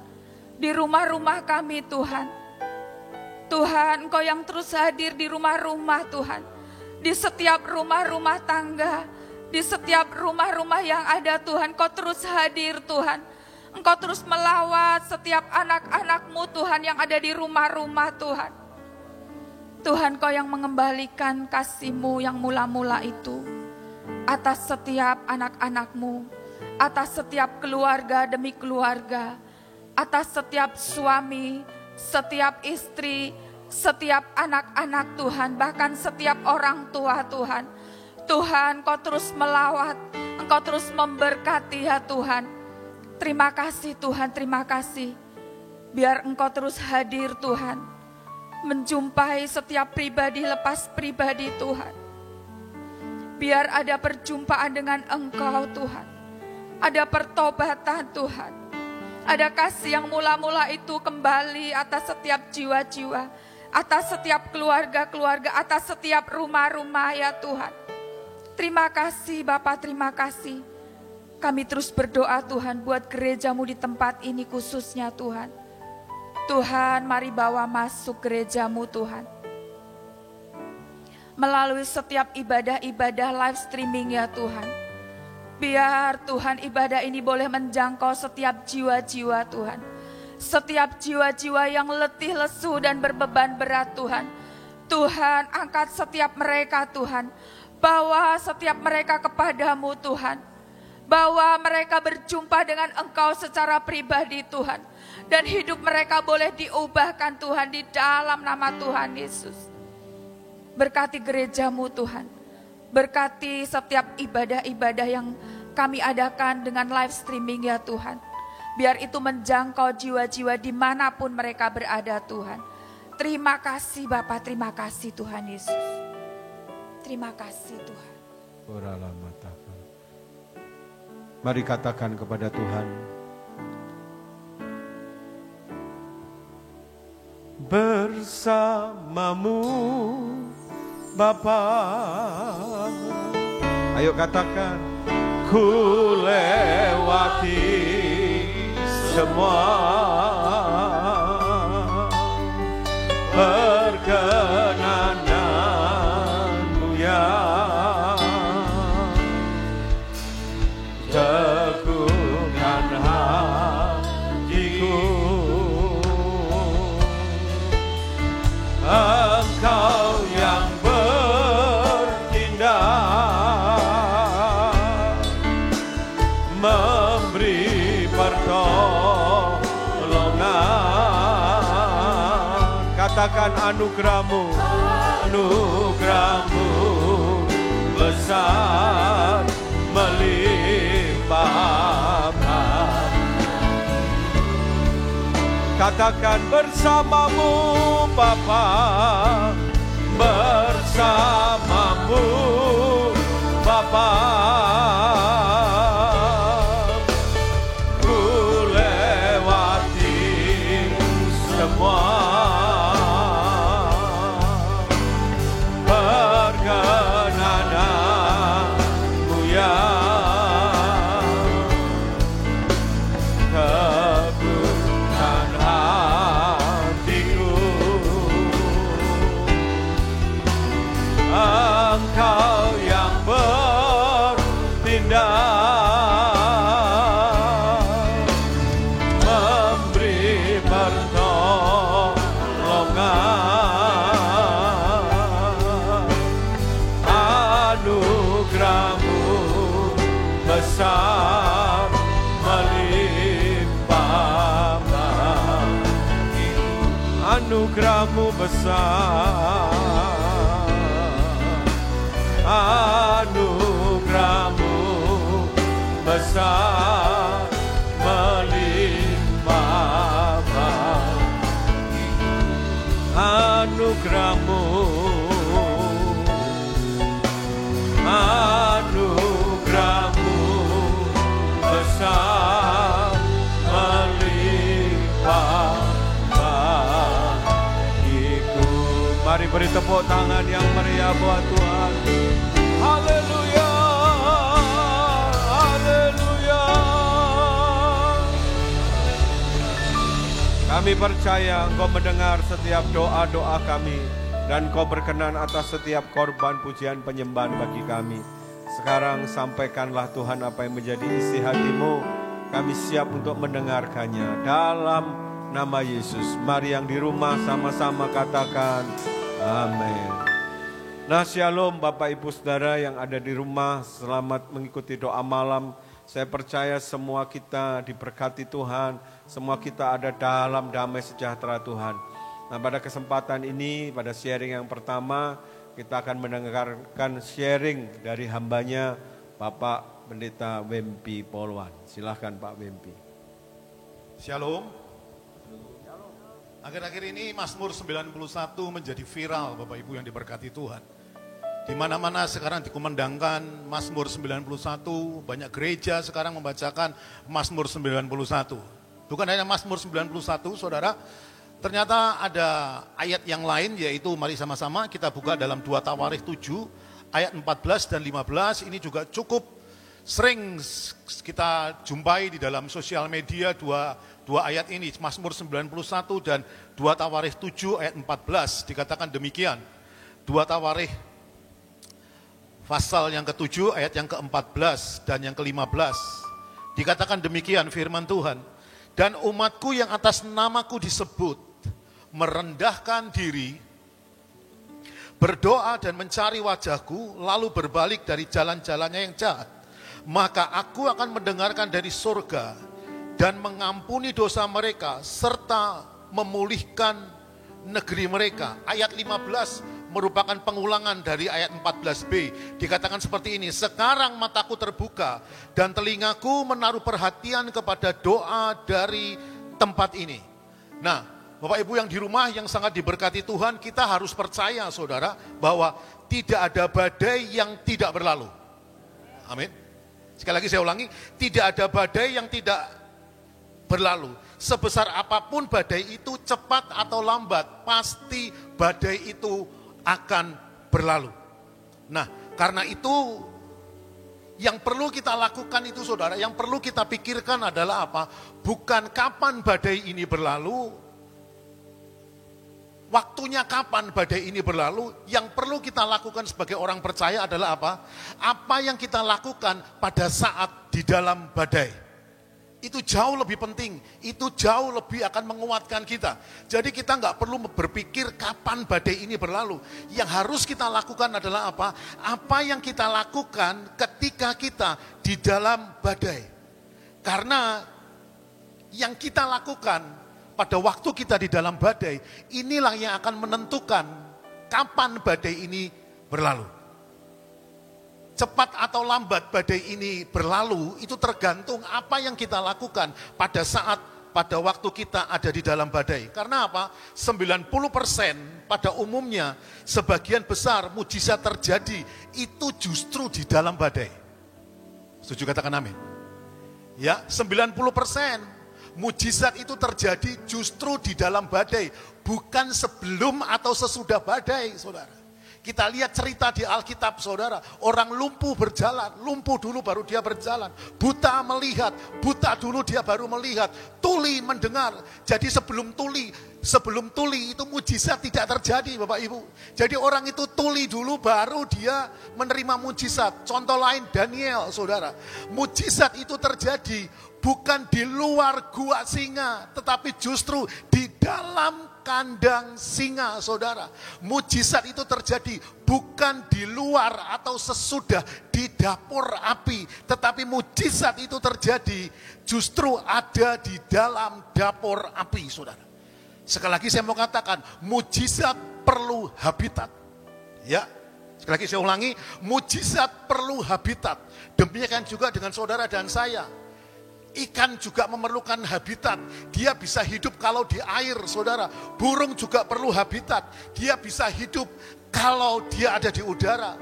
Di rumah-rumah kami Tuhan. Tuhan, Engkau yang terus hadir di rumah-rumah Tuhan. Di setiap rumah-rumah tangga. Di setiap rumah-rumah yang ada Tuhan, Engkau terus hadir Tuhan. Engkau terus melawat setiap anak-anak-Mu Tuhan yang ada di rumah-rumah Tuhan. Tuhan, Kau yang mengembalikan kasih-Mu yang mula-mula itu. Atas setiap anak-anak-Mu. Atas setiap keluarga demi keluarga. Atas setiap suami, setiap istri, setiap anak-anak Tuhan, bahkan setiap orang tua Tuhan. Tuhan, Kau terus melawat, Engkau terus memberkati ya Tuhan. Terima kasih Tuhan, terima kasih. Biar Engkau terus hadir Tuhan, menjumpai setiap pribadi lepas pribadi Tuhan. Biar ada perjumpaan dengan Engkau Tuhan. Ada pertobatan Tuhan. Ada kasih yang mula-mula itu kembali atas setiap jiwa-jiwa, atas setiap keluarga-keluarga, atas setiap rumah-rumah ya Tuhan. Terima kasih Bapa, terima kasih. Kami terus berdoa Tuhan buat gereja-Mu di tempat ini khususnya Tuhan. Tuhan, mari bawa masuk gereja-Mu Tuhan. Melalui setiap ibadah-ibadah live streaming ya Tuhan. Biar Tuhan ibadah ini boleh menjangkau setiap jiwa-jiwa Tuhan. Setiap jiwa-jiwa yang letih, lesu dan berbeban berat Tuhan. Tuhan, angkat setiap mereka Tuhan. Bawa setiap mereka kepadamu Tuhan. Bawa mereka berjumpa dengan Engkau secara pribadi Tuhan. Dan hidup mereka boleh diubahkan Tuhan di dalam nama Tuhan Yesus. Berkati gereja-Mu Tuhan. Berkati setiap ibadah-ibadah yang kami adakan dengan live streaming ya Tuhan. Biar itu menjangkau jiwa-jiwa dimanapun mereka berada Tuhan. Terima kasih Bapa, terima kasih Tuhan Yesus. Terima kasih Tuhan. Mari katakan kepada Tuhan, bersamamu Bapa. Ayo katakan, ku lewati semua perkenananmu ya, teguhkan hatiku. Engkau yang bertindak, memberi pertolongan. Katakan anugerahmu, anugerahmu besar melimpah. Katakan bersamamu Bapa, bersamamu Bapa, ku lewati semua perkenananmu ya, teguhkan hatiku. Engkau yang bertindak, memberi pertolongan. Anugerahmu besar melimpah bagi. Anugerahmu besar, anugerahmu besar melimpah bagi. Anugerahmu, anugerahmu besar melimpah bagiku. Mari beri tepuk tangan yang meriah buat Tuhan. Haleluya, haleluya. Kami percaya Engkau mendengar setiap doa-doa kami, dan Engkau berkenan atas setiap korban pujian penyembahan bagi kami. Sekarang sampaikanlah Tuhan apa yang menjadi isi hatimu. Kami siap untuk mendengarkannya dalam nama Yesus. Mari yang di rumah sama-sama katakan amin. Nah, shalom Bapak Ibu Saudara yang ada di rumah, selamat mengikuti doa malam. Saya percaya semua kita diberkati Tuhan, semua kita ada dalam damai sejahtera Tuhan. Nah, pada kesempatan ini, pada sharing yang pertama, kita akan mendengarkan sharing dari hambanya Bapak Pendeta Wempi Polwan. Silahkan Pak Wempi. Shalom. Akhir-akhir ini Mazmur 91 menjadi viral Bapak Ibu yang diberkati Tuhan. Di mana-mana sekarang dikumandangkan Mazmur 91, banyak gereja sekarang membacakan Mazmur 91. Bukan hanya Mazmur 91, Saudara, ternyata ada ayat yang lain, yaitu mari sama-sama kita buka dalam 2 Tawarikh 7 ayat 14 dan 15. Ini juga cukup sering kita jumpai di dalam sosial media dua ayat ini, Mazmur 91 dan 2 Tawarikh 7 ayat 14. Dikatakan demikian, 2 Tawarikh pasal yang ke-7 ayat yang ke-14 dan yang ke-15. Dikatakan demikian firman Tuhan, dan umatku yang atas namaku disebut merendahkan diri, berdoa dan mencari wajahku, lalu berbalik dari jalan-jalannya yang jahat, maka aku akan mendengarkan dari surga dan mengampuni dosa mereka serta memulihkan negeri mereka. Ayat 15 merupakan pengulangan dari ayat 14b. Dikatakan seperti ini, sekarang mataku terbuka dan telingaku menaruh perhatian kepada doa dari tempat ini. Nah, Bapak Ibu yang di rumah yang sangat diberkati Tuhan, kita harus percaya saudara bahwa tidak ada badai yang tidak berlalu. Amin. Sekali lagi saya ulangi, tidak ada badai yang tidak berlalu. Sebesar apapun badai itu, cepat atau lambat, pasti badai itu akan berlalu. Nah, karena itu yang perlu kita lakukan itu saudara, yang perlu kita pikirkan adalah apa? Bukan kapan badai ini berlalu, waktunya kapan badai ini berlalu. Yang perlu kita lakukan sebagai orang percaya adalah apa? Apa yang kita lakukan pada saat di dalam badai. Itu jauh lebih penting, itu jauh lebih akan menguatkan kita. Jadi kita nggak perlu berpikir kapan badai ini berlalu. Yang harus kita lakukan adalah apa? Apa yang kita lakukan ketika kita di dalam badai. Karena yang kita lakukan pada waktu kita di dalam badai, inilah yang akan menentukan kapan badai ini berlalu. Cepat atau lambat badai ini berlalu, itu tergantung apa yang kita lakukan pada waktu kita ada di dalam badai. Karena apa? 90% pada umumnya, sebagian besar mujizat terjadi, itu justru di dalam badai. Setuju katakan amin? Ya, 90%. Mujizat itu terjadi justru di dalam badai, bukan sebelum atau sesudah badai, saudara. Kita lihat cerita di Alkitab, saudara. Orang lumpuh berjalan, lumpuh dulu baru dia berjalan. Buta melihat, buta dulu dia baru melihat. Tuli mendengar. Jadi sebelum tuli itu mujizat tidak terjadi, Bapak Ibu. Jadi orang itu tuli dulu baru dia menerima mujizat. Contoh lain Daniel, saudara. Mujizat itu terjadi bukan di luar gua singa, tetapi justru di dalam kandang singa, saudara. Mujizat itu terjadi bukan di luar atau sesudah di dapur api, tetapi mujizat itu terjadi justru ada di dalam dapur api, saudara. Sekali lagi saya mau katakan, mujizat perlu habitat. Ya, sekali lagi saya ulangi, mujizat perlu habitat. Demikian juga dengan saudara dan saya. Ikan juga memerlukan habitat. Dia bisa hidup kalau di air, saudara. Burung juga perlu habitat. Dia bisa hidup kalau dia ada di udara.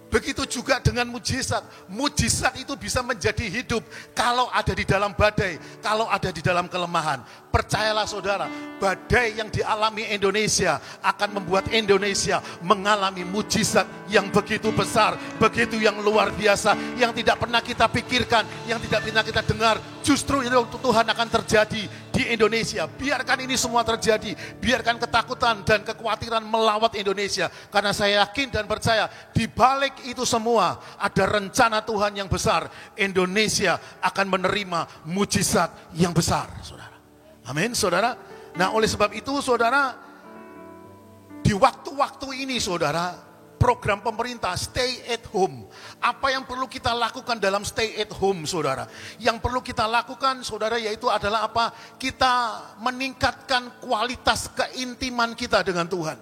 Begitu juga dengan mujizat. Mujizat itu bisa menjadi hidup kalau ada di dalam badai, kalau ada di dalam kelemahan. Percayalah saudara, badai yang dialami Indonesia akan membuat Indonesia mengalami mujizat yang begitu besar, begitu yang luar biasa, yang tidak pernah kita pikirkan, yang tidak pernah kita dengar. Justru itu Tuhan akan terjadi di Indonesia. Biarkan ini semua terjadi, biarkan ketakutan dan kekhawatiran melawat Indonesia. Karena saya yakin dan percaya, di balik itu semua ada rencana Tuhan yang besar. Indonesia akan menerima mujizat yang besar, saudara. Amin, saudara. Nah, oleh sebab itu, saudara, di waktu-waktu ini, saudara, program pemerintah stay at home. Apa yang perlu kita lakukan dalam stay at home, saudara? Yang perlu kita lakukan, saudara, yaitu adalah apa? Kita meningkatkan kualitas keintiman kita dengan Tuhan.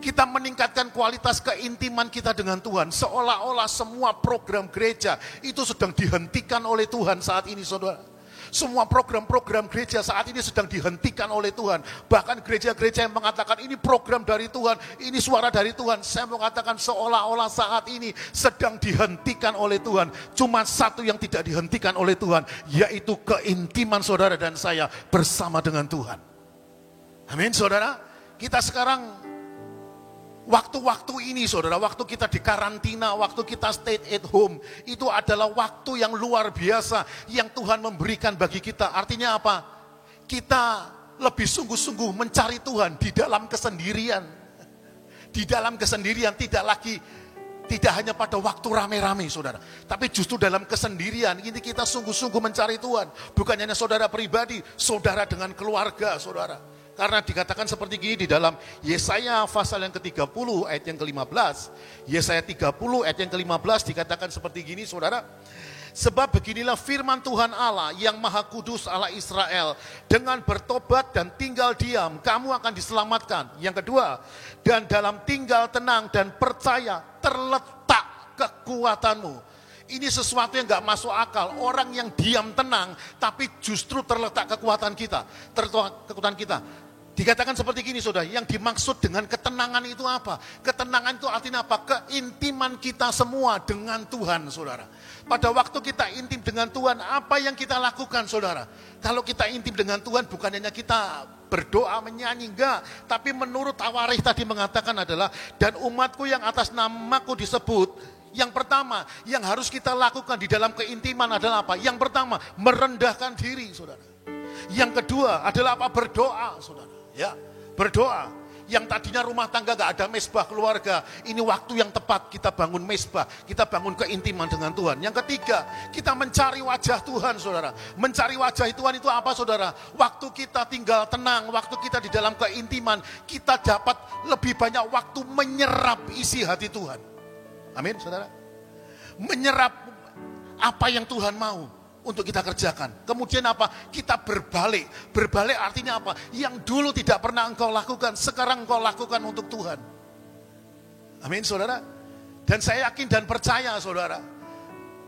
Kita meningkatkan kualitas keintiman kita dengan Tuhan. Seolah-olah semua program gereja itu sedang dihentikan oleh Tuhan saat ini, saudara. Semua program-program gereja saat ini sedang dihentikan oleh Tuhan. Bahkan gereja-gereja yang mengatakan ini program dari Tuhan, ini suara dari Tuhan. Saya mau katakan seolah-olah saat ini sedang dihentikan oleh Tuhan. Cuma satu yang tidak dihentikan oleh Tuhan, yaitu keintiman saudara dan saya bersama dengan Tuhan. Amin, saudara. Kita sekarang waktu-waktu ini, saudara, waktu kita di karantina, waktu kita stay at home, itu adalah waktu yang luar biasa yang Tuhan memberikan bagi kita. Artinya apa? Kita lebih sungguh-sungguh mencari Tuhan di dalam kesendirian. Di dalam kesendirian, tidak hanya pada waktu rame-rame, saudara. Tapi justru dalam kesendirian, ini kita sungguh-sungguh mencari Tuhan. Bukan hanya saudara pribadi, saudara dengan keluarga, saudara. Karena dikatakan seperti gini di dalam Yesaya pasal yang ke-30 ayat yang ke-15. Yesaya 30 ayat yang ke-15 dikatakan seperti gini, saudara. Sebab beginilah firman Tuhan Allah yang Maha Kudus Allah Israel. Dengan bertobat dan tinggal diam, kamu akan diselamatkan. Yang kedua, dan dalam tinggal tenang dan percaya terletak kekuatanmu. Ini sesuatu yang gak masuk akal. Orang yang diam tenang, tapi justru terletak kekuatan kita. Dikatakan seperti gini saudara, yang dimaksud dengan ketenangan itu apa? Ketenangan itu artinya apa? Keintiman kita semua dengan Tuhan saudara. Pada waktu kita intim dengan Tuhan, apa yang kita lakukan saudara? Kalau kita intim dengan Tuhan bukan hanya kita berdoa menyanyi, enggak. Tapi menurut Tawarikh tadi mengatakan adalah, dan umatku yang atas namaku disebut, yang pertama yang harus kita lakukan di dalam keintiman adalah apa? Yang pertama merendahkan diri saudara. Yang kedua adalah apa? Berdoa saudara. Ya, berdoa. Yang tadinya rumah tangga gak ada mesbah keluarga, ini waktu yang tepat kita bangun mesbah, kita bangun keintiman dengan Tuhan. Yang ketiga, kita mencari wajah Tuhan saudara. Mencari wajah Tuhan itu apa saudara? Waktu kita tinggal tenang, waktu kita di dalam keintiman, kita dapat lebih banyak waktu menyerap isi hati Tuhan. Amin saudara. Menyerap apa yang Tuhan mau untuk kita kerjakan. Kemudian apa? Kita berbalik. Berbalik artinya apa? Yang dulu tidak pernah engkau lakukan, sekarang engkau lakukan untuk Tuhan. Amin saudara. Dan saya yakin dan percaya saudara,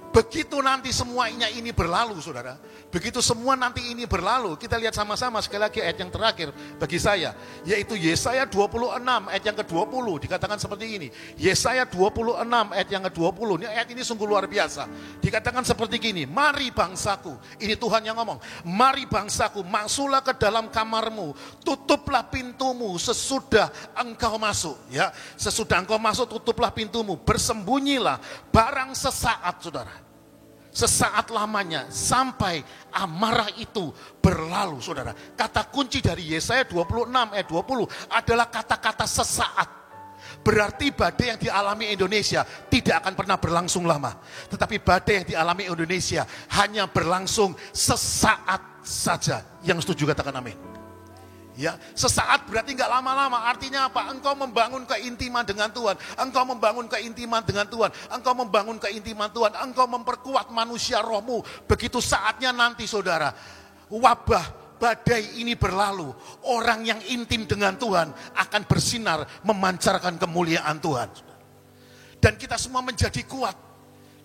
begitu nanti semuanya ini berlalu saudara, begitu semua nanti ini berlalu, kita lihat sama-sama sekali lagi ayat yang terakhir bagi saya, yaitu Yesaya 26 ayat yang ke-20, dikatakan seperti ini. Yesaya 26 ayat yang ke-20, ini ayat ini sungguh luar biasa. Dikatakan seperti gini, mari bangsaku, ini Tuhan yang ngomong, mari bangsaku, masuklah ke dalam kamarmu, tutuplah pintumu sesudah engkau masuk. Ya, sesudah engkau masuk tutuplah pintumu, bersembunyilah barang sesaat saudara. Sesaat lamanya sampai amarah itu berlalu saudara. Kata kunci dari Yesaya 26 ayat 20 adalah kata-kata sesaat. Berarti badai yang dialami Indonesia tidak akan pernah berlangsung lama. Tetapi badai yang dialami Indonesia hanya berlangsung sesaat saja. Yang setuju katakan amin. Ya, sesaat berarti enggak lama-lama. Artinya apa? Engkau membangun keintiman dengan Tuhan. Engkau membangun keintiman dengan Tuhan. Engkau membangun keintiman Tuhan. Engkau memperkuat manusia rohmu. Begitu saatnya nanti saudara, wabah badai ini berlalu. Orang yang intim dengan Tuhan akan bersinar memancarkan kemuliaan Tuhan. Dan kita semua menjadi kuat.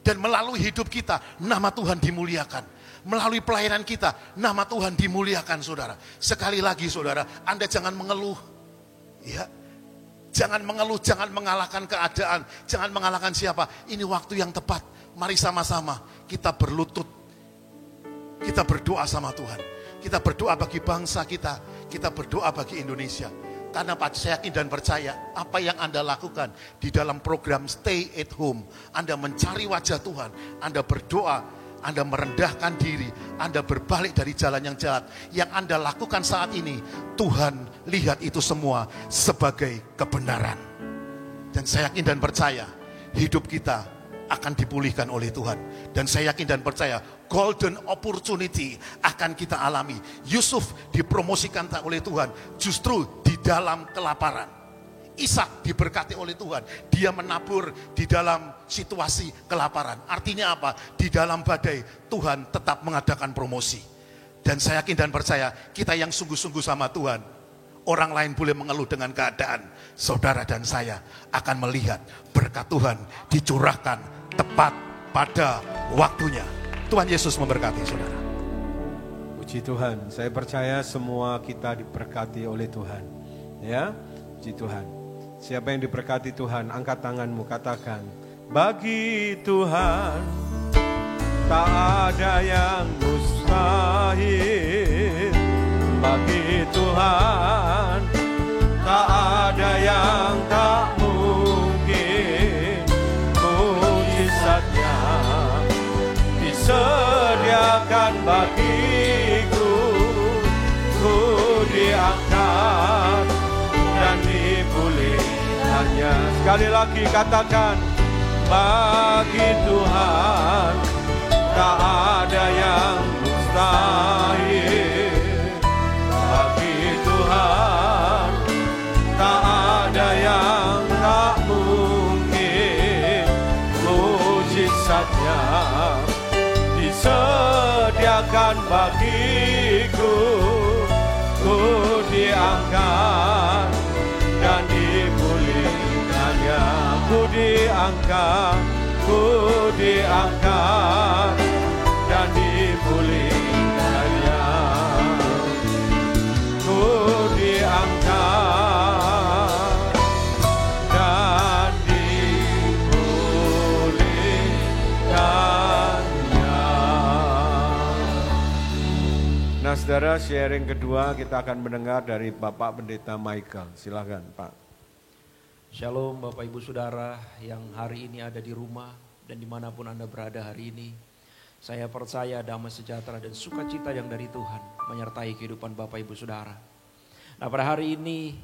Dan melalui hidup kita, nama Tuhan dimuliakan. Melalui pelayanan kita, nama Tuhan dimuliakan saudara. Sekali lagi saudara, Anda jangan mengeluh. Ya, jangan mengeluh, jangan mengalahkan keadaan. Jangan mengalahkan siapa. Ini waktu yang tepat. Mari sama-sama kita berlutut. Kita berdoa sama Tuhan. Kita berdoa bagi bangsa kita. Kita berdoa bagi Indonesia. Karena saya yakin dan percaya apa yang Anda lakukan di dalam program Stay at Home. Anda mencari wajah Tuhan. Anda berdoa. Anda merendahkan diri, Anda berbalik dari jalan yang jahat. Yang Anda lakukan saat ini, Tuhan lihat itu semua sebagai kebenaran. Dan saya yakin dan percaya, hidup kita akan dipulihkan oleh Tuhan. Dan saya yakin dan percaya, golden opportunity akan kita alami. Yusuf dipromosikan oleh Tuhan, justru di dalam kelaparan. Ishak diberkati oleh Tuhan. Dia menabur di dalam situasi kelaparan. Artinya apa? Di dalam badai Tuhan tetap mengadakan promosi. Dan saya yakin dan percaya kita yang sungguh-sungguh sama Tuhan. Orang lain boleh mengeluh dengan keadaan. Saudara dan saya akan melihat berkat Tuhan dicurahkan tepat pada waktunya. Tuhan Yesus memberkati saudara. Puji Tuhan, saya percaya semua kita diberkati oleh Tuhan. Ya, puji Tuhan. Siapa yang diberkati Tuhan, angkat tanganmu, katakan, bagi Tuhan tak ada yang mustahil. Bagi Tuhan tak ada yang tak mungkin. Mujizatnya disediakan bagiku. Ku diangkat dan dipulihkannya. Sekali lagi katakan, bagi Tuhan tak ada yang mustahil. Bagi Tuhan tak ada yang tak mungkin. Mujizatnya disediakan bagiku. Ku diangkat dan dipulihkannya. Ku diangkat, ku diangkat dan dipulihkannya. Ku diangkat dan dipulihkannya. Nah, saudara, sharing kedua kita akan mendengar dari Bapak Pendeta Michael. Silakan, Pak. Shalom Bapak Ibu Saudara yang hari ini ada di rumah dan dimanapun Anda berada hari ini. Saya percaya damai sejahtera dan sukacita yang dari Tuhan menyertai kehidupan Bapak Ibu Saudara. Nah, pada hari ini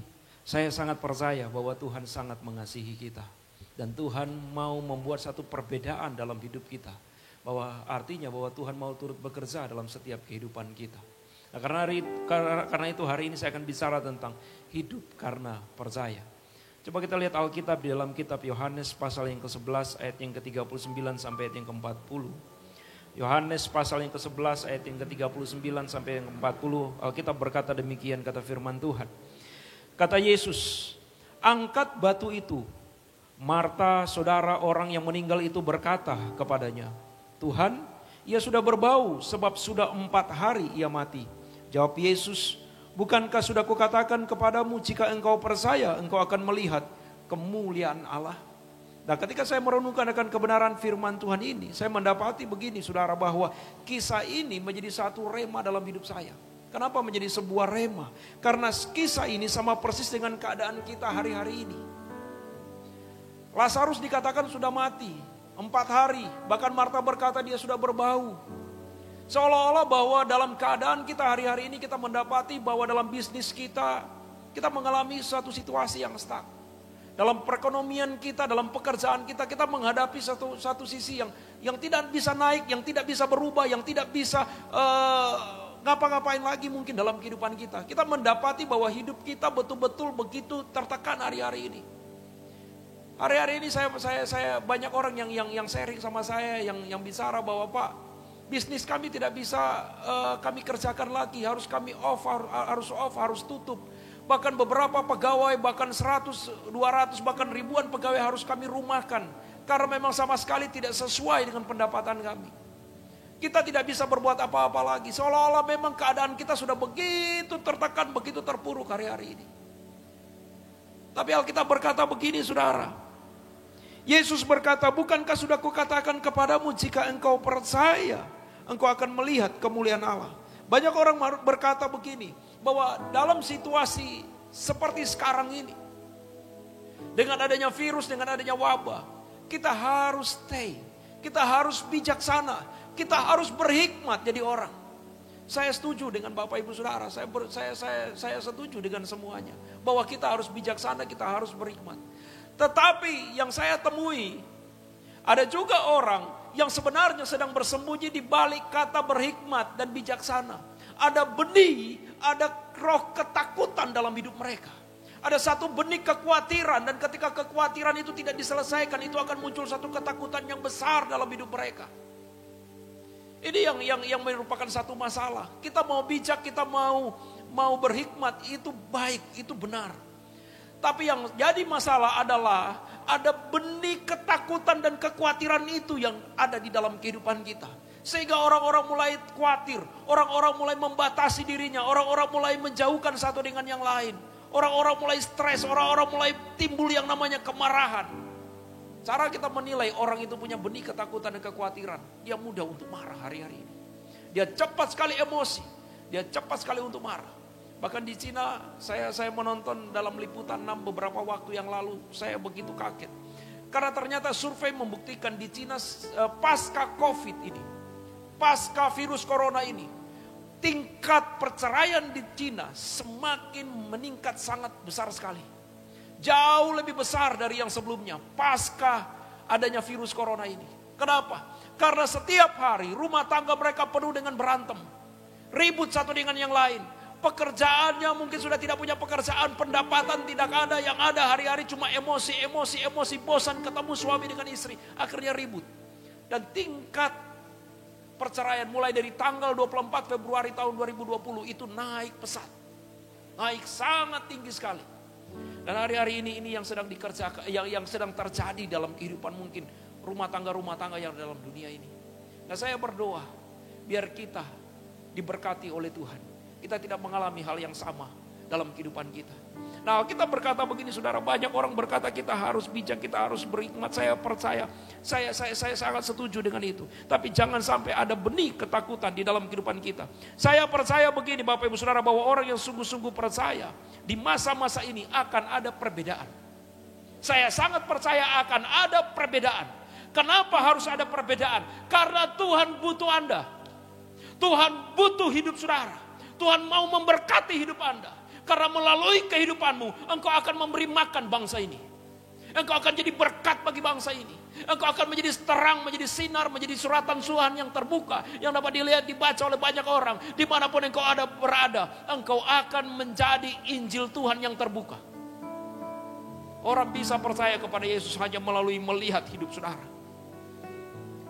saya sangat percaya bahwa Tuhan sangat mengasihi kita. Dan Tuhan mau membuat satu perbedaan dalam hidup kita. Bahwa artinya bahwa Tuhan mau turut bekerja dalam setiap kehidupan kita. Nah, karena itu hari ini saya akan bicara tentang hidup karena percaya. Coba kita lihat Alkitab di dalam kitab Yohanes pasal yang ke-11 ayat yang ke-39 sampai ayat yang ke-40. Yohanes pasal yang ke-11 ayat yang ke-39 sampai yang ke-40. Alkitab berkata demikian, kata firman Tuhan. Kata Yesus, angkat batu itu. Marta, saudara orang yang meninggal itu berkata kepadanya, Tuhan, ia sudah berbau sebab sudah 4 hari ia mati. Jawab Yesus, bukankah sudah kukatakan kepadamu jika engkau percaya engkau akan melihat kemuliaan Allah. Nah, ketika saya merenungkan akan kebenaran firman Tuhan ini, saya mendapati begini saudara, bahwa kisah ini menjadi satu rema dalam hidup saya. Kenapa menjadi sebuah rema? Karena kisah ini sama persis dengan keadaan kita hari-hari ini. Lazarus dikatakan sudah mati 4 hari, bahkan Marta berkata dia sudah berbau. Seolah-olah bahwa dalam keadaan kita hari-hari ini kita mendapati bahwa dalam bisnis kita mengalami suatu situasi yang stuck. Dalam perekonomian kita, dalam pekerjaan kita menghadapi satu sisi yang tidak bisa naik, yang tidak bisa berubah, yang tidak bisa ngapa-ngapain lagi mungkin dalam kehidupan kita. Kita mendapati bahwa hidup kita betul-betul begitu tertekan hari-hari ini. Hari-hari ini saya banyak orang yang sharing sama saya, yang bicara bahwa Pak, bisnis kami tidak bisa kami kerjakan lagi, harus kami harus tutup. Bahkan beberapa pegawai, bahkan 100, 200, bahkan ribuan pegawai harus kami rumahkan. Karena memang sama sekali tidak sesuai dengan pendapatan kami. Kita tidak bisa berbuat apa-apa lagi. Seolah-olah memang keadaan kita sudah begitu tertekan, begitu terpuruk hari-hari ini. Tapi Alkitab berkata begini saudara. Yesus berkata, bukankah sudah kukatakan kepadamu jika engkau percaya, engkau akan melihat kemuliaan Allah. Banyak orang berkata begini, bahwa dalam situasi seperti sekarang ini, dengan adanya virus, dengan adanya wabah, kita harus stay, kita harus bijaksana, kita harus berhikmat jadi orang. Saya setuju dengan Bapak Ibu Saudara, saya setuju dengan semuanya, bahwa kita harus bijaksana, kita harus berhikmat. Tetapi yang saya temui, ada juga orang yang sebenarnya sedang bersembunyi di balik kata berhikmat dan bijaksana. Ada benih, ada roh ketakutan dalam hidup mereka. Ada satu benih kekhawatiran, dan ketika kekhawatiran itu tidak diselesaikan, itu akan muncul satu ketakutan yang besar dalam hidup mereka. Ini yang merupakan satu masalah. Kita mau bijak, kita mau berhikmat, itu baik, itu benar. Tapi yang jadi masalah adalah ada benih ketakutan dan kekhawatiran itu yang ada di dalam kehidupan kita. Sehingga orang-orang mulai khawatir, orang-orang mulai membatasi dirinya, orang-orang mulai menjauhkan satu dengan yang lain. Orang-orang mulai stres, orang-orang mulai timbul yang namanya kemarahan. Cara kita menilai orang itu punya benih ketakutan dan kekhawatiran, dia mudah untuk marah hari-hari ini. Dia cepat sekali emosi, dia cepat sekali untuk marah. Bahkan di Cina, saya menonton dalam liputan 6 beberapa waktu yang lalu, saya begitu kaget. Karena ternyata survei membuktikan di Cina pasca COVID ini, pasca virus corona ini, tingkat perceraian di Cina semakin meningkat sangat besar sekali. Jauh lebih besar dari yang sebelumnya, pasca adanya virus corona ini. Kenapa? Karena setiap hari rumah tangga mereka penuh dengan berantem, ribut satu dengan yang lain. Pekerjaannya mungkin sudah tidak punya pekerjaan, pendapatan tidak ada, yang ada hari-hari cuma emosi, bosan ketemu suami dengan istri, akhirnya ribut. Dan tingkat perceraian mulai dari tanggal 24 Februari tahun 2020 itu naik pesat. Naik sangat tinggi sekali. Dan hari-hari ini yang sedang dikerjakan, yang sedang terjadi dalam kehidupan mungkin rumah tangga yang dalam dunia ini. Nah, saya berdoa biar kita diberkati oleh Tuhan. Kita tidak mengalami hal yang sama dalam kehidupan kita. Nah, kita berkata begini saudara, banyak orang berkata kita harus bijak, kita harus berhikmat. Saya percaya, saya sangat setuju dengan itu. Tapi jangan sampai ada benih ketakutan di dalam kehidupan kita. Saya percaya begini Bapak Ibu Saudara, bahwa orang yang sungguh-sungguh percaya di masa-masa ini akan ada perbedaan. Saya sangat percaya akan ada perbedaan. Kenapa harus ada perbedaan? Karena Tuhan butuh Anda. Tuhan butuh hidup saudara. Tuhan mau memberkati hidup Anda. Karena melalui kehidupanmu, engkau akan memberi makan bangsa ini. Engkau akan jadi berkat bagi bangsa ini. Engkau akan menjadi terang, menjadi sinar, menjadi suratan Tuhan yang terbuka. Yang dapat dilihat, dibaca oleh banyak orang. Dimanapun engkau berada, engkau akan menjadi Injil Tuhan yang terbuka. Orang bisa percaya kepada Yesus hanya melalui melihat hidup saudara.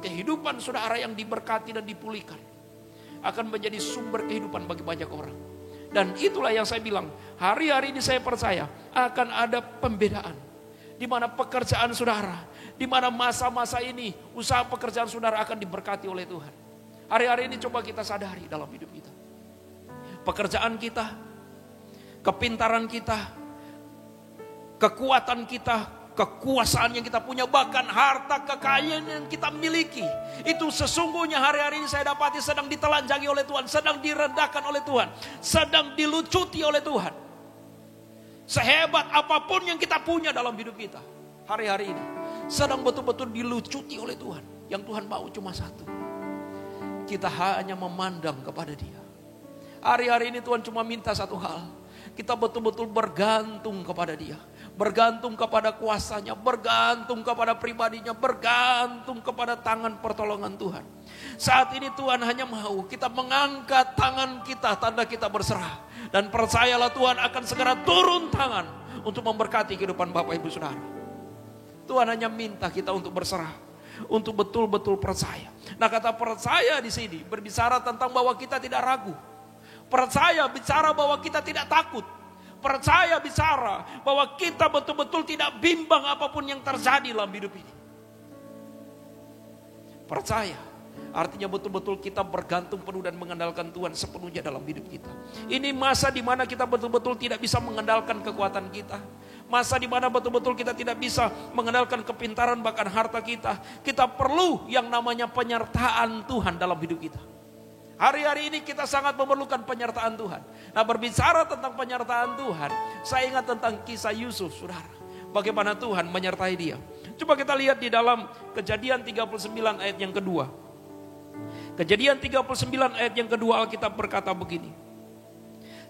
Kehidupan saudara yang diberkati dan dipulihkan akan menjadi sumber kehidupan bagi banyak orang. Dan itulah yang saya bilang, hari-hari ini saya percaya akan ada pembedaan. Di mana pekerjaan saudara, di mana masa-masa ini usaha pekerjaan saudara akan diberkati oleh Tuhan. Hari-hari ini coba kita sadari dalam hidup kita. Pekerjaan kita, kepintaran kita, kekuatan kita, kekuasaan yang kita punya, bahkan harta kekayaan yang kita miliki. Itu sesungguhnya hari-hari ini saya dapati sedang ditelanjangi oleh Tuhan, sedang direndahkan oleh Tuhan, sedang dilucuti oleh Tuhan. Sehebat apapun yang kita punya dalam hidup kita, hari-hari ini sedang betul-betul dilucuti oleh Tuhan. Yang Tuhan mau cuma satu, kita hanya memandang kepada Dia. Hari-hari ini Tuhan cuma minta satu hal, kita betul-betul bergantung kepada Dia. Bergantung kepada kuasanya, bergantung kepada pribadinya, bergantung kepada tangan pertolongan Tuhan. Saat ini Tuhan hanya mau kita mengangkat tangan kita, tanda kita berserah. Dan percayalah Tuhan akan segera turun tangan untuk memberkati kehidupan Bapak Ibu Saudara. Tuhan hanya minta kita untuk berserah, untuk betul-betul percaya. Nah, kata percaya di sini berbicara tentang bahwa kita tidak ragu. Percaya bicara bahwa kita tidak takut. Percaya bicara bahwa kita betul-betul tidak bimbang apapun yang terjadi dalam hidup ini. Percaya artinya betul-betul kita bergantung penuh dan mengandalkan Tuhan sepenuhnya dalam hidup kita. Ini masa di mana kita betul-betul tidak bisa mengandalkan kekuatan kita. Masa di mana betul-betul kita tidak bisa mengandalkan kepintaran bahkan harta kita. Kita perlu yang namanya penyertaan Tuhan dalam hidup kita. Hari-hari ini kita sangat memerlukan penyertaan Tuhan. Nah, berbicara tentang penyertaan Tuhan, saya ingat tentang kisah Yusuf, saudara. Bagaimana Tuhan menyertai dia. Coba kita lihat di dalam Kejadian 39 ayat yang kedua. Kejadian 39 ayat yang kedua, Alkitab berkata begini.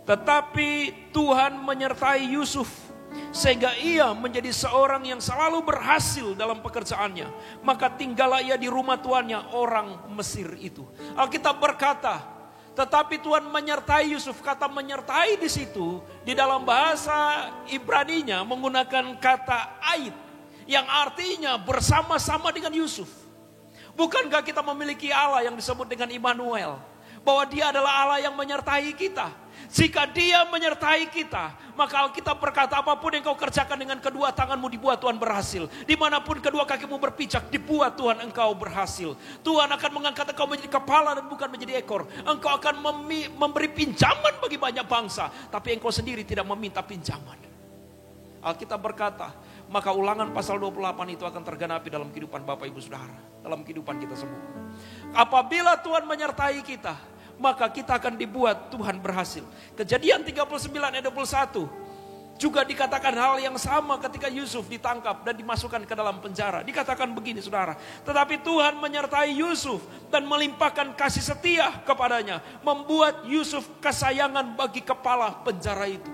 Tetapi Tuhan menyertai Yusuf, sehingga ia menjadi seorang yang selalu berhasil dalam pekerjaannya. Maka tinggallah ia di rumah tuannya, orang Mesir itu. Alkitab berkata, tetapi Tuhan menyertai Yusuf. Kata menyertai di situ, di dalam bahasa Ibraninya menggunakan kata ait, yang artinya bersama-sama dengan Yusuf. Bukankah kita memiliki Allah yang disebut dengan Immanuel? Bahwa Dia adalah Allah yang menyertai kita. Jika Dia menyertai kita, maka Alkitab berkata apapun yang kau kerjakan dengan kedua tanganmu dibuat Tuhan berhasil. Dimanapun kedua kakimu berpijak dibuat Tuhan engkau berhasil. Tuhan akan mengangkat engkau menjadi kepala dan bukan menjadi ekor. Engkau akan memberi pinjaman bagi banyak bangsa, tapi engkau sendiri tidak meminta pinjaman. Alkitab berkata, maka Ulangan pasal 28 itu akan tergenapi dalam kehidupan Bapak Ibu Saudara, dalam kehidupan kita semua. Apabila Tuhan menyertai kita, maka kita akan dibuat Tuhan berhasil. Kejadian 39 ayat 21 juga dikatakan hal yang sama ketika Yusuf ditangkap dan dimasukkan ke dalam penjara. Dikatakan begini saudara, tetapi Tuhan menyertai Yusuf dan melimpahkan kasih setia kepadanya, membuat Yusuf kesayangan bagi kepala penjara itu.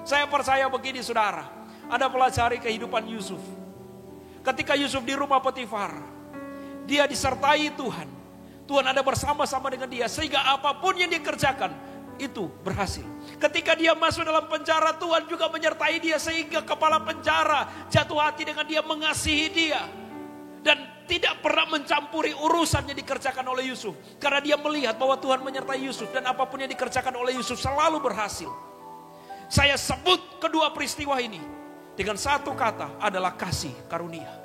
Saya percaya begini saudara, Anda pelajari kehidupan Yusuf. Ketika Yusuf di rumah Potifar, dia disertai Tuhan. Tuhan ada bersama-sama dengan dia sehingga apapun yang dikerjakan itu berhasil. Ketika dia masuk dalam penjara, Tuhan juga menyertai dia sehingga kepala penjara jatuh hati dengan dia, mengasihi dia. Dan tidak pernah mencampuri urusan yang dikerjakan oleh Yusuf. Karena dia melihat bahwa Tuhan menyertai Yusuf dan apapun yang dikerjakan oleh Yusuf selalu berhasil. Saya sebut kedua peristiwa ini dengan satu kata adalah kasih karunia.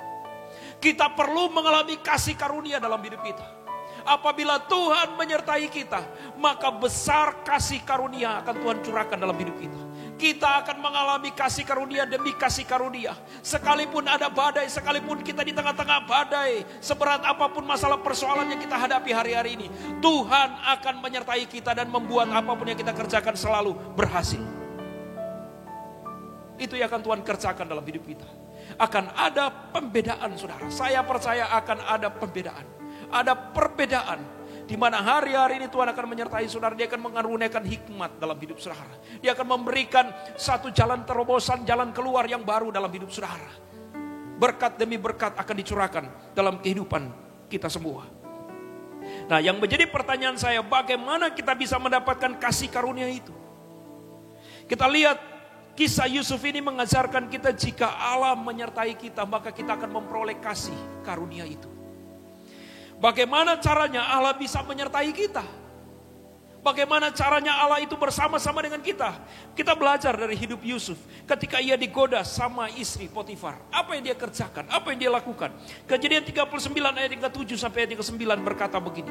Kita perlu mengalami kasih karunia dalam hidup kita. Apabila Tuhan menyertai kita, maka besar kasih karunia akan Tuhan curahkan dalam hidup kita. Kita akan mengalami kasih karunia demi kasih karunia. Sekalipun ada badai, sekalipun kita di tengah-tengah badai, seberat apapun masalah persoalan yang kita hadapi hari-hari ini, Tuhan akan menyertai kita dan membuat apapun yang kita kerjakan selalu berhasil. Itu yang akan Tuhan kerjakan dalam hidup kita. Akan ada pembedaan, saudara. Saya percaya akan ada pembedaan. Ada perbedaan di mana hari-hari ini Tuhan akan menyertai saudara. Dia akan mengaruniakan hikmat dalam hidup saudara. Dia akan memberikan satu jalan terobosan, jalan keluar yang baru dalam hidup saudara. Berkat demi berkat akan dicurahkan dalam kehidupan kita semua. Nah, yang menjadi pertanyaan saya, bagaimana kita bisa mendapatkan kasih karunia itu? Kita lihat kisah Yusuf ini mengajarkan kita, jika Allah menyertai kita, maka kita akan memperoleh kasih karunia itu. Bagaimana caranya Allah bisa menyertai kita? Bagaimana caranya Allah itu bersama-sama dengan kita? Kita belajar dari hidup Yusuf. Ketika ia digoda sama istri Potifar, apa yang dia kerjakan? Apa yang dia lakukan? Kejadian 39 ayat 7 sampai ayat 9 berkata begini.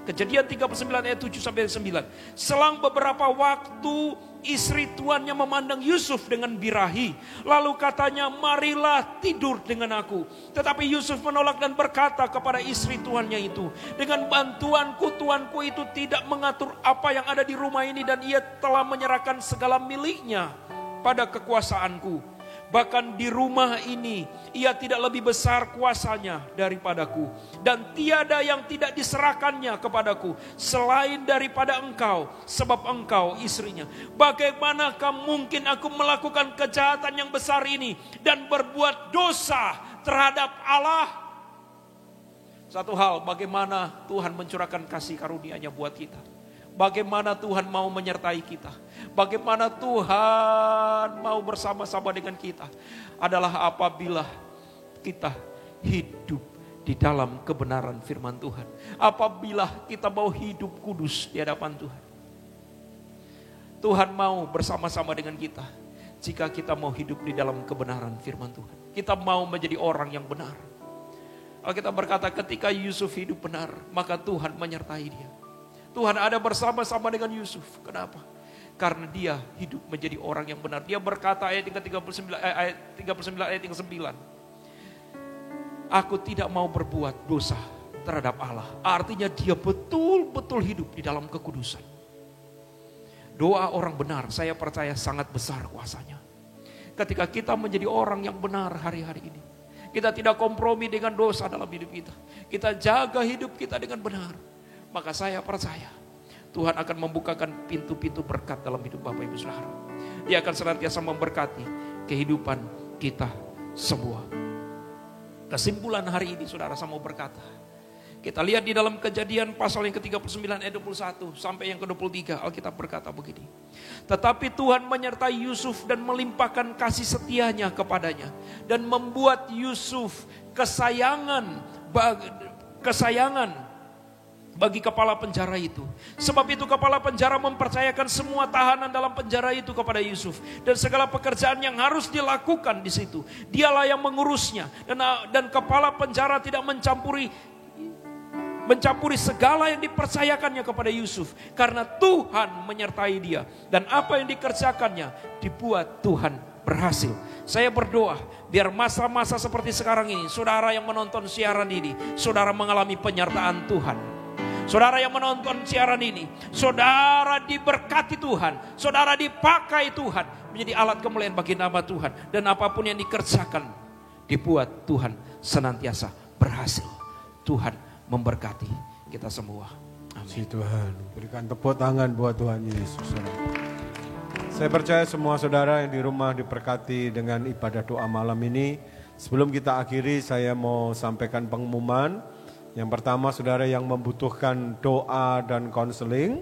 Kejadian 39 ayat 7 sampai ayat 9. Selang beberapa waktu istri tuannya memandang Yusuf dengan birahi. Lalu katanya, marilah tidur dengan aku. Tetapi Yusuf menolak dan berkata kepada istri tuannya itu, dengan bantuanku tuanku itu tidak mengatur apa yang ada di rumah ini, dan ia telah menyerahkan segala miliknya pada kekuasaanku. Bahkan di rumah ini ia tidak lebih besar kuasanya daripadaku, dan tiada yang tidak diserahkannya kepadaku selain daripada engkau, sebab engkau istrinya. Bagaimanakah mungkin aku melakukan kejahatan yang besar ini dan berbuat dosa terhadap Allah? Satu hal, bagaimana Tuhan mencurahkan kasih karunia-Nya buat kita. Bagaimana Tuhan mau menyertai kita. Bagaimana Tuhan mau bersama-sama dengan kita. Adalah apabila kita hidup di dalam kebenaran firman Tuhan. Apabila kita mau hidup kudus di hadapan Tuhan. Tuhan mau bersama-sama dengan kita. Jika kita mau hidup di dalam kebenaran firman Tuhan. Kita mau menjadi orang yang benar. Alkitab berkata, ketika Yusuf hidup benar, maka Tuhan menyertai dia. Tuhan ada bersama-sama dengan Yusuf. Kenapa? Karena dia hidup menjadi orang yang benar. Dia berkata ayat 39 ayat 9. Aku tidak mau berbuat dosa terhadap Allah. Artinya dia betul-betul hidup di dalam kekudusan. Doa orang benar, saya percaya sangat besar kuasanya. Ketika kita menjadi orang yang benar hari-hari ini, kita tidak kompromi dengan dosa dalam hidup kita. Kita jaga hidup kita dengan benar. Maka saya percaya Tuhan akan membukakan pintu-pintu berkat dalam hidup Bapak Ibu Saudara. Dia akan senantiasa memberkati kehidupan kita semua. Kesimpulan hari ini saudara, saya mau berkata. Kita lihat di dalam Kejadian pasal yang ke-39 ayat 21 sampai yang ke-23. Alkitab berkata begini. Tetapi Tuhan menyertai Yusuf dan melimpahkan kasih setianya kepadanya. Dan membuat Yusuf kesayangan bagi kepala penjara itu. Sebab itu kepala penjara mempercayakan semua tahanan dalam penjara itu kepada Yusuf. Dan segala pekerjaan yang harus dilakukan di situ, dialah yang mengurusnya. Dan kepala penjara tidak mencampuri segala yang dipercayakannya kepada Yusuf. Karena Tuhan menyertai dia. Dan apa yang dikerjakannya dibuat Tuhan berhasil. Saya berdoa biar masa-masa seperti sekarang ini, saudara yang menonton siaran ini, saudara mengalami penyertaan Tuhan. Saudara yang menonton siaran ini, saudara diberkati Tuhan, saudara dipakai Tuhan menjadi alat kemuliaan bagi nama Tuhan. Dan apapun yang dikerjakan dibuat Tuhan senantiasa berhasil. Tuhan memberkati kita semua. Amin. Si Tuhan, berikan tepuk tangan buat Tuhan Yesus. Saya percaya semua saudara yang di rumah diberkati dengan ibadah doa malam ini. Sebelum kita akhiri, saya mau sampaikan pengumuman. Yang pertama, saudara yang membutuhkan doa dan konseling,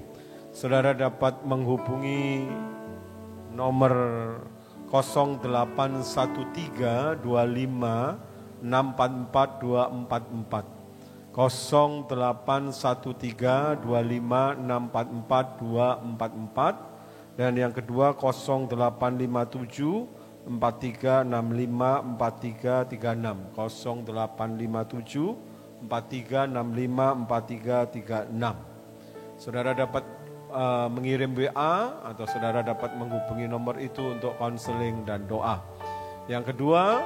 saudara dapat menghubungi nomor 0813 25 644 244. 0813 25 644 244. Dan yang kedua 0857 43654336 0857 43654336. Saudara dapat mengirim WA atau saudara dapat menghubungi nomor itu untuk konseling dan doa. Yang kedua,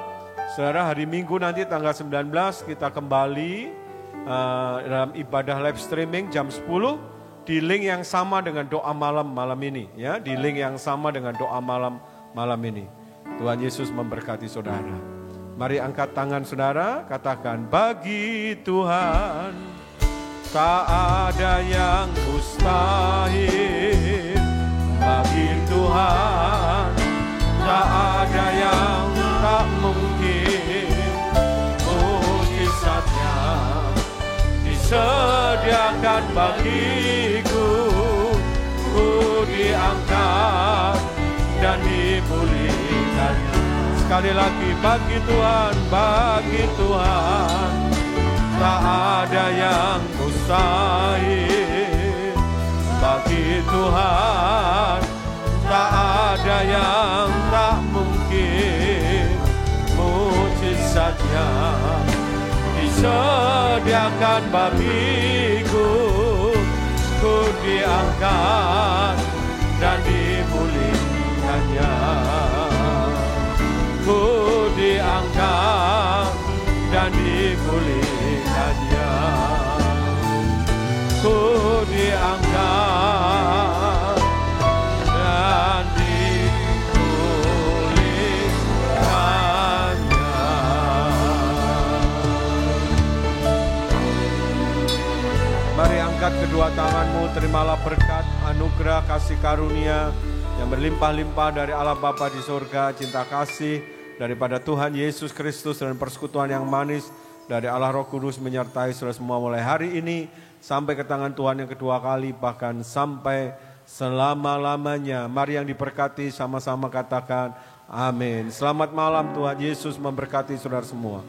saudara, hari Minggu nanti tanggal 19 kita kembali dalam ibadah live streaming jam 10 di link yang sama dengan doa malam ini, ya, di link yang sama dengan doa malam ini. Tuhan Yesus memberkati saudara. Mari angkat tangan saudara, katakan, bagi Tuhan tak ada yang mustahil. Bagi Tuhan tak ada yang tak mungkin. Mujizatnya disediakan bagiku. Ku diangkat dan dipulihkannya. Sekali lagi, bagi Tuhan tak ada yang mustahil. Bagi Tuhan tak ada yang tak mungkin. Mujizatnya disediakan bagiku. Ku diangkat dan dipulihkannya. Ku diangkat dan dipulihkannya. Ku diangkat dan dipulihkannya. Mari angkat kedua tanganmu, terimalah berkat, anugerah, kasih karunia yang berlimpah-limpah dari Allah Bapa di surga, cinta kasih daripada Tuhan Yesus Kristus dan persekutuan yang manis dari Allah Roh Kudus menyertai saudara semua mulai hari ini sampai ke tangan Tuhan yang kedua kali, bahkan sampai selama-lamanya. Mari yang diberkati sama-sama katakan amin. Selamat malam, Tuhan Yesus memberkati saudara semua.